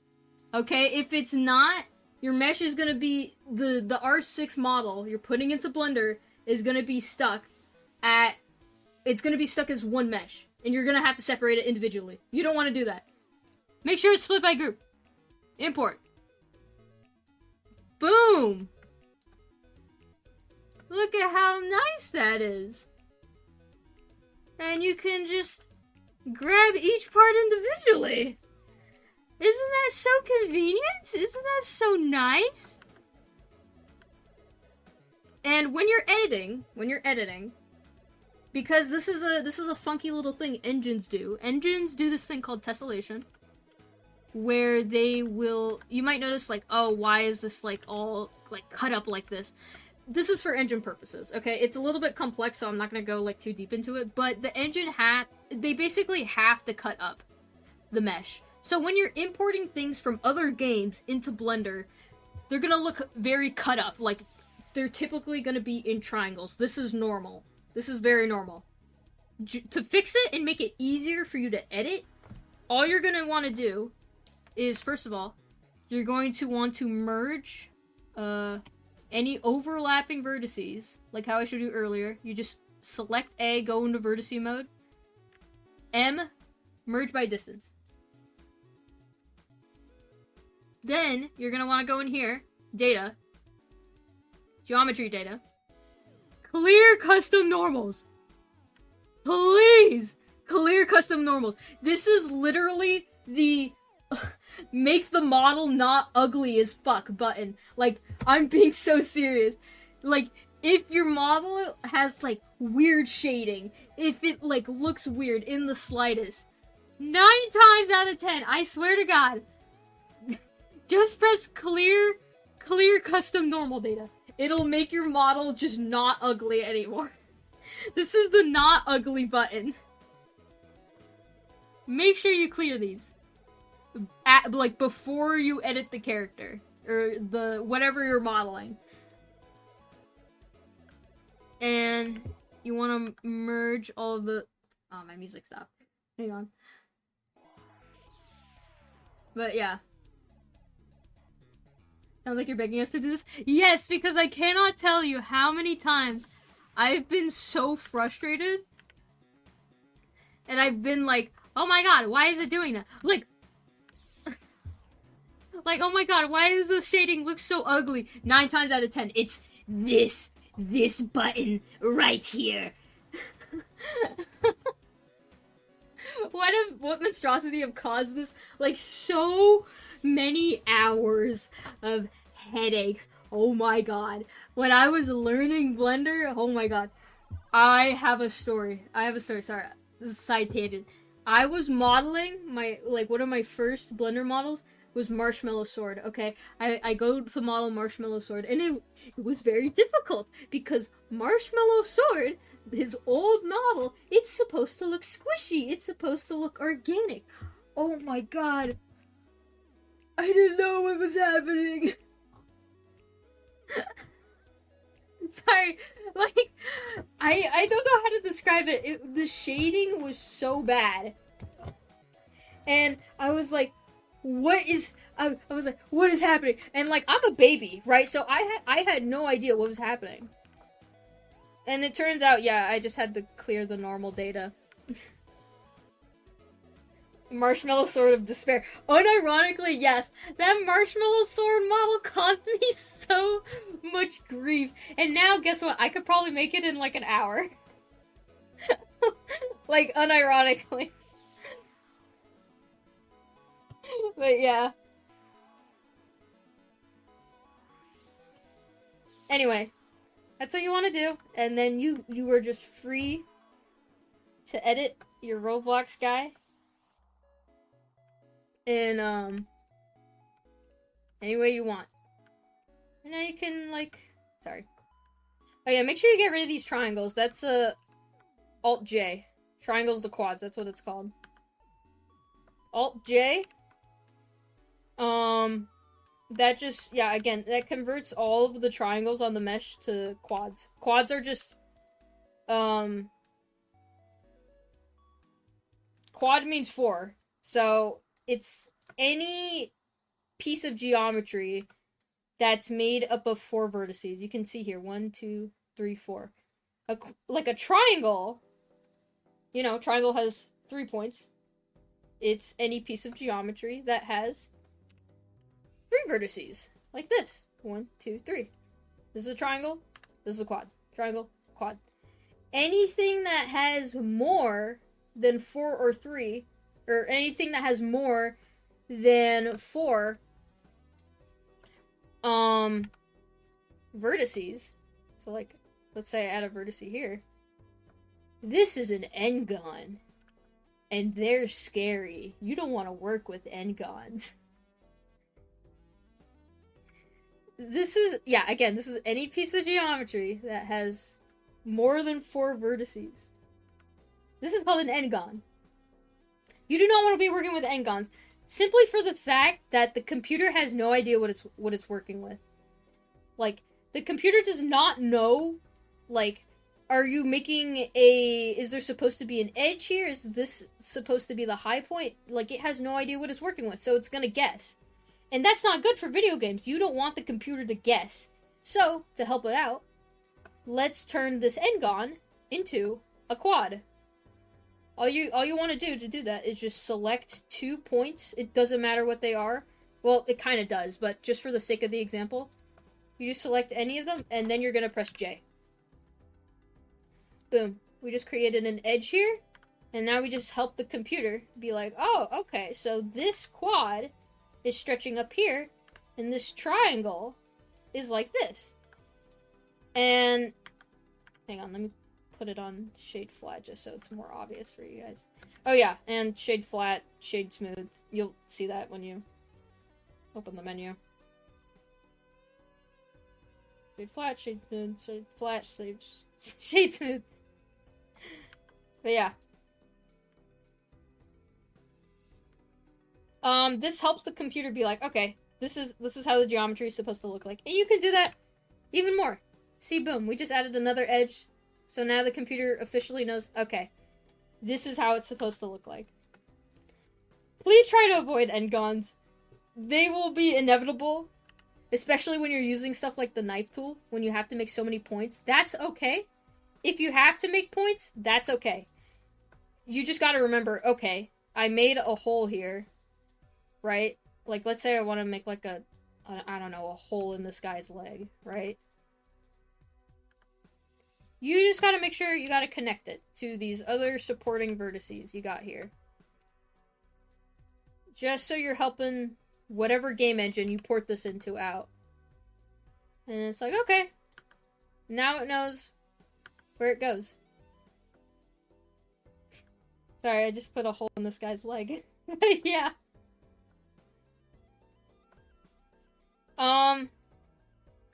Okay? If it's not, your mesh is gonna be the R6 model you're putting into Blender is gonna be stuck at, it's gonna be stuck as one mesh, and you're gonna have to separate it individually. You don't want to do that. Make sure it's split by group. Import. Boom! Look at how nice that is. And you can just grab each part individually. Isn't that so convenient? Isn't that so nice? And when you're editing, because this is a funky little thing engines do. Engines do this thing called tessellation, where they will, you might notice like, oh, why is this like all like cut up like this? This is for engine purposes, okay? It's a little bit complex, so I'm not gonna go like too deep into it, but the engine they basically have to cut up the mesh. So when you're importing things from other games into Blender, they're gonna look very cut up, like they're typically gonna be in triangles. This is normal. This is very normal. To fix it and make it easier for you to edit, all you're gonna want to do is, first of all, you're going to want to merge any overlapping vertices, like how I showed you earlier. You just select A, go into vertice mode. M, merge by distance. Then, you're going to want to go in here, data, geometry data, clear custom normals. Please, clear custom normals. This is literally the make the model not ugly as fuck button. Like, I'm being so serious. Like, if your model has, like, weird shading, if it, like, looks weird in the slightest, 9 times out of 10, I swear to God, just press clear custom normal data. It'll make your model just not ugly anymore. This is the not ugly button. Make sure you clear these. Like, before you edit the character. Or whatever you're modeling. And you want to merge all of the... Oh, my music stopped. Hang on. But yeah. Sounds like you're begging us to do this? Yes, because I cannot tell you how many times I've been so frustrated. And I've been like, oh my god, why is it doing that? Like, oh my god, why does the shading look so ugly? 9 times out of 10, it's this button right here. What monstrosity have caused this? Like, so many hours of headaches. Oh my god. When I was learning Blender, oh my god. I have a story. Sorry, this is a side tangent. I was modeling one of my first Blender models was Marshmallow Sword, okay? I go to model Marshmallow Sword, and it was very difficult, because Marshmallow Sword, his old model, it's supposed to look squishy, it's supposed to look organic. oh my god. I didn't know what was happening. Sorry, like, I don't know how to describe it. The shading was so bad. And I was like, I was like, what is happening? And like, I'm a baby, right? So I had no idea what was happening. And it turns out, yeah, I just had to clear the normal data. Marshmallow Sword of Despair. Unironically, yes, that Marshmallow Sword model caused me so much grief. And now, guess what? I could probably make it in like an hour. Like, unironically. But yeah. Anyway, that's what you want to do. And then you were just free to edit your Roblox guy in any way you want. And now you can, like, sorry. Oh yeah, make sure you get rid of these triangles. That's Alt J. Triangles to quads, that's what it's called. Alt J. That just, yeah, again, that converts all of the triangles on the mesh to quads. Quads are just, quad means 4. So, it's any piece of geometry that's made up of 4 vertices. You can see here, 1, 2, 3, 4. Like a triangle, you know, triangle has 3 points. It's any piece of geometry that has 3 vertices, like this. 1, 2, 3. This is a triangle. This is a quad. Triangle, quad. Anything that has more than 4 or 3, or anything that has more than 4, vertices. So, like, let's say I add a vertice here. This is an n-gon. And they're scary. You don't want to work with n-gons. This is, yeah, again, this is any piece of geometry that has more than 4 vertices. This is called an n-gon. You do not want to be working with n-gons, simply for the fact that the computer has no idea what it's working with. Like, the computer does not know, like, are you making is there supposed to be an edge here? Is this supposed to be the high point? Like, it has no idea what it's working with, so it's gonna guess. And that's not good for video games. You don't want the computer to guess. So, to help it out, let's turn this n-gon into a quad. All you want to do that is just select 2 points. It doesn't matter what they are. Well, it kind of does, but just for the sake of the example, you just select any of them, and then you're going to press J. Boom. We just created an edge here, and now we just help the computer be like, oh, okay, so this quad is stretching up here, and this triangle is like this. And, hang on, let me put it on shade flat just so it's more obvious for you guys. Oh yeah, and shade flat, shade smooth. You'll see that when you open the menu. Shade flat, shade smooth, shade flat, shade smooth. But yeah. This helps the computer be like, okay, this is how the geometry is supposed to look like. And you can do that even more. See, boom, we just added another edge. So now the computer officially knows, okay, this is how it's supposed to look like. Please try to avoid n-gons. They will be inevitable, especially when you're using stuff like the knife tool, when you have to make so many points. That's okay. If you have to make points, that's okay. You just gotta remember, okay, I made a hole here, right? Like, let's say I want to make like I don't know, a hole in this guy's leg, right? You just gotta make sure you gotta connect it to these other supporting vertices you got here. Just so you're helping whatever game engine you port this into out. And it's like, okay, now it knows where it goes. Sorry, I just put a hole in this guy's leg. Yeah.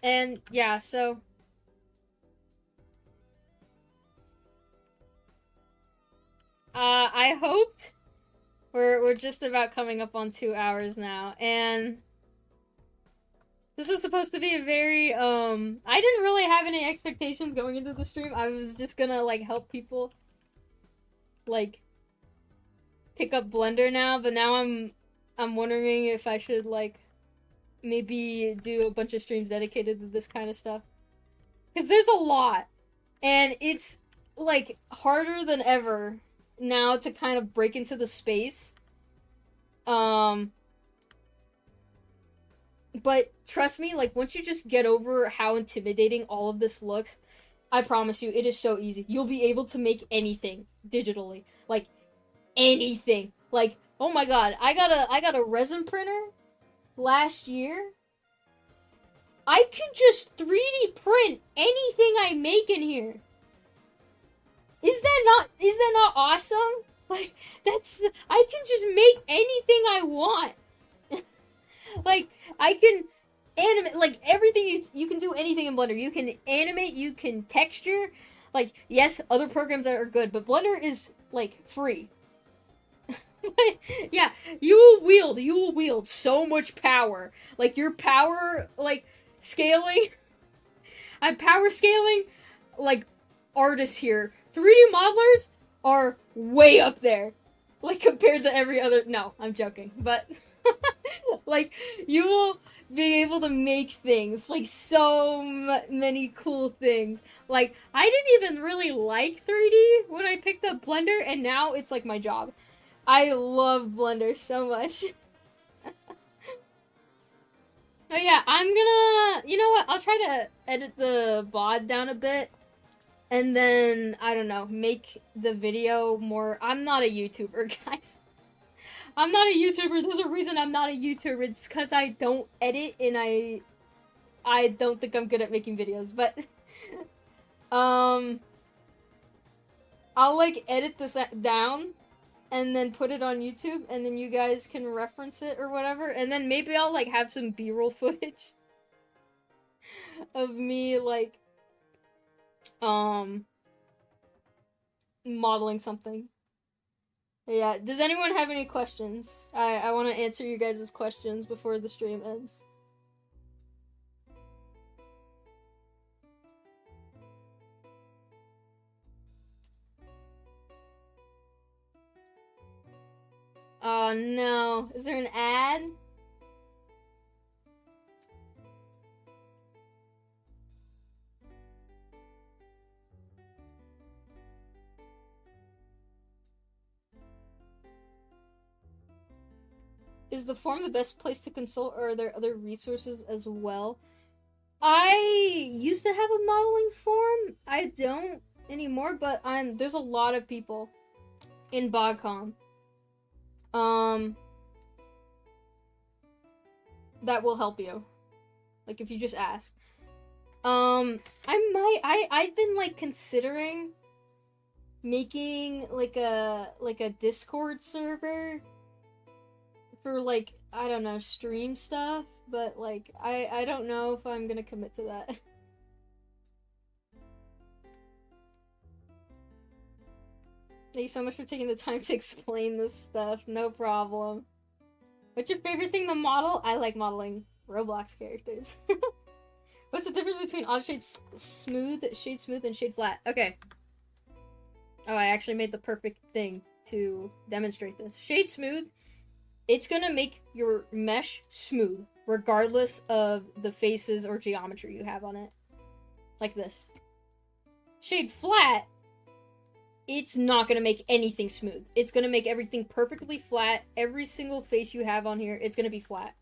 And yeah, so I hoped We're just about coming up on 2 hours now, and this was supposed to be a very, I didn't really have any expectations going into the stream. I was just gonna, like, help people, like, pick up Blender now, but now I'm wondering if I should, like, maybe do a bunch of streams dedicated to this kind of stuff. Because there's a lot, and it's, like, harder than ever now to kind of break into the space. But trust me, like, once you just get over how intimidating all of this looks, I promise you, it is so easy. You'll be able to make anything digitally. Like, anything. Like, oh my god, I got a resin printer last year. I can just 3D print anything I make in here. Is that not awesome? Like, I can just make anything I want. Like, I can animate, like, everything, you can do anything in Blender. You can animate, you can texture. Like, yes, other programs are good, but Blender is, like, free. Yeah, you will wield so much power. Like, your power, like, scaling. I'm power scaling, like, artists here. 3D modelers are way up there. Like, compared to every other... No, I'm joking. But, like, you will be able to make things. Like, so many cool things. Like, I didn't even really like 3D when I picked up Blender, and now it's, like, my job. I love Blender so much. Oh yeah, I'm gonna... You know what? I'll try to edit the VOD down a bit. And then, I don't know, make the video more... I'm not a YouTuber, guys. I'm not a YouTuber. There's a reason I'm not a YouTuber. It's because I don't edit and I don't think I'm good at making videos. But, I'll, like, edit this down and then put it on YouTube, and then you guys can reference it or whatever. And then maybe I'll, like, have some B-roll footage of me, like, modeling something. Yeah, does anyone have any questions? I want to answer you guys' questions before the stream ends. Oh no, is there an ad? Is the forum the best place to consult, or are there other resources as well? I used to have a modeling forum. I don't anymore, but there's a lot of people in BogCom that will help you. Like, if you just ask. I've been, like, considering making, like a Discord server for, like, I don't know, stream stuff, but, like, I don't know if I'm gonna commit to that. Thank you so much for taking the time to explain this stuff. No problem. What's your favorite thing to model? I like modeling Roblox characters. What's the difference between auto shade smooth, and shade flat? Okay. Oh, I actually made the perfect thing to demonstrate this. Shade smooth, it's gonna make your mesh smooth, regardless of the faces or geometry you have on it. Like this. Shade flat, it's not gonna make anything smooth. It's gonna make everything perfectly flat. Every single face you have on here, it's gonna be flat.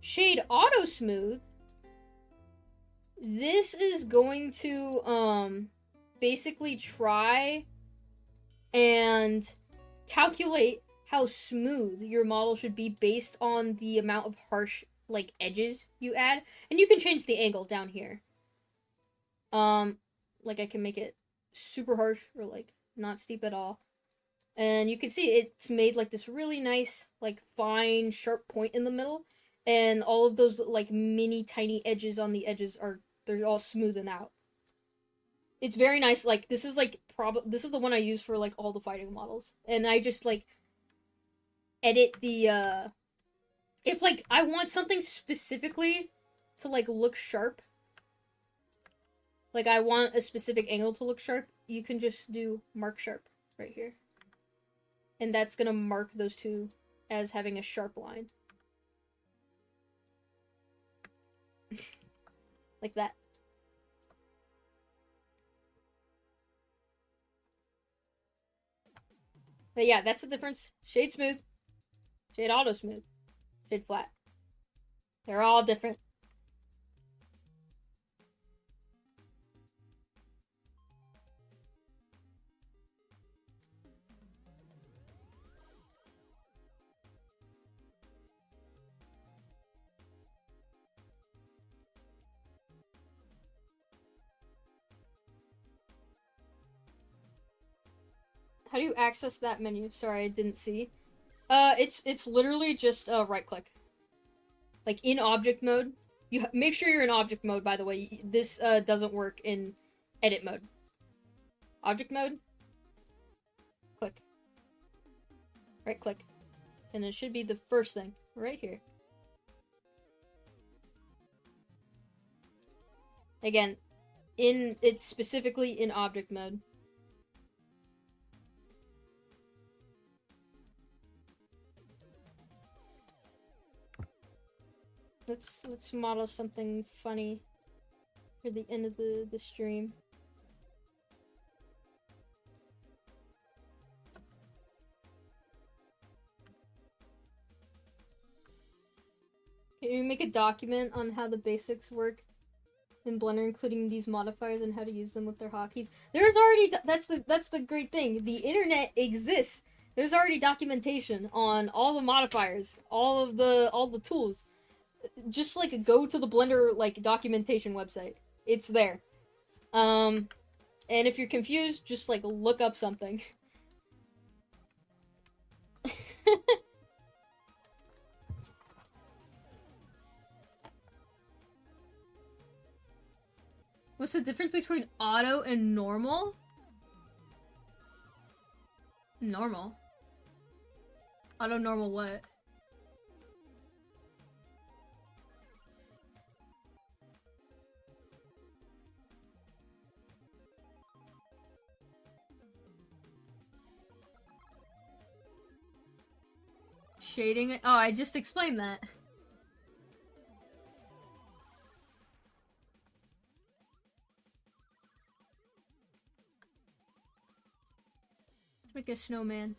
Shade auto smooth, this is going to basically try and calculate how smooth your model should be based on the amount of harsh, like, edges you add. And you can change the angle down here. Like, I can make it super harsh or, like, not steep at all. And you can see it's made, like, this really nice, like, fine, sharp point in the middle. And all of those, like, mini tiny edges on the edges they're all smoothing out. It's very nice. Like, this is like this is the one I use for like all the fighting models, and I just like edit the if like I want something specifically to like look sharp, like I want a specific angle to look sharp, you can just do mark sharp right here, and that's gonna mark those two as having a sharp line. Like that. But yeah, that's the difference. Shade smooth, shade auto smooth, shade flat. They're all different. How do you access that menu? Sorry, I didn't see. It's literally just right click. Like in object mode. You make sure you're in object mode. By the way, this doesn't work in edit mode. Object mode. Click. Right click, and it should be the first thing right here. Again, it's specifically in object mode. Let's model something funny for the end of the stream. Can you make a document on how the basics work in Blender, including these modifiers and how to use them with their hotkeys? There's already that's the great thing. The internet exists. There's already documentation on all the modifiers, all the tools. Just like go to the Blender like documentation website. It's there. And if you're confused, just like look up something. What's the difference between auto and normal? Normal. Auto normal what? Shading it? Oh, I just explained that. Let's make a snowman.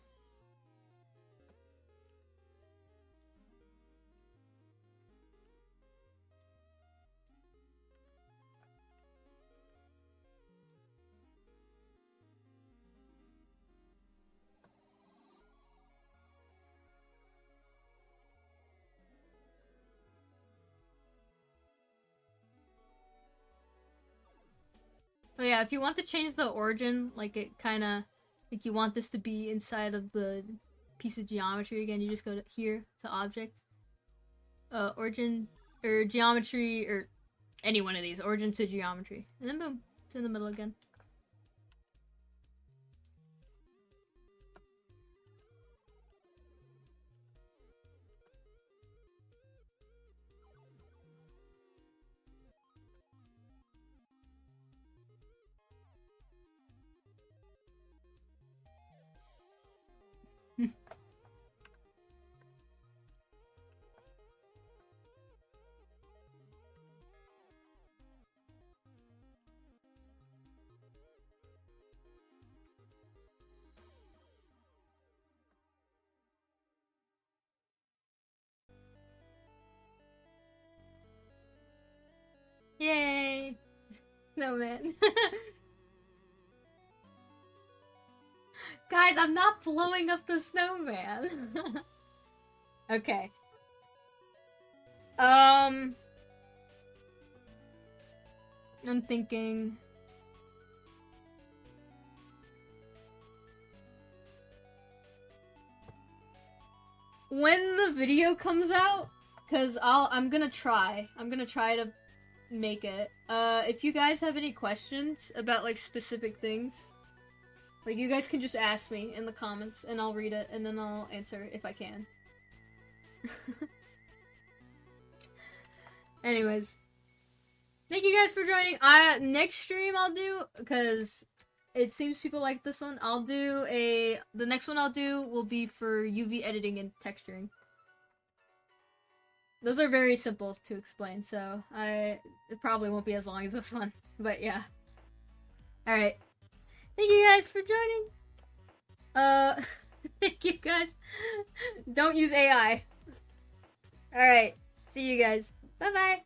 Oh yeah, if you want to change the origin, like it kinda, like you want this to be inside of the piece of geometry again, you just go to here, to object. Origin, or geometry, or any one of these, origin to geometry. And then boom, it's in the middle again. Yay! No man. Guys, I'm not blowing up the snowman. Okay. I'm thinking. When the video comes out, cause I'm gonna try to make it. If you guys have any questions about like specific things, like you guys can just ask me in the comments and I'll read it and then I'll answer if I can. Anyways, thank you guys for joining. Next stream I'll do, because it seems people like this one, the next one I'll do will be for UV editing and texturing. Those are very simple to explain, so it probably won't be as long as this one, but yeah. Alright. Thank you guys for joining. Thank you guys. Don't use AI. Alright. See you guys. Bye-bye.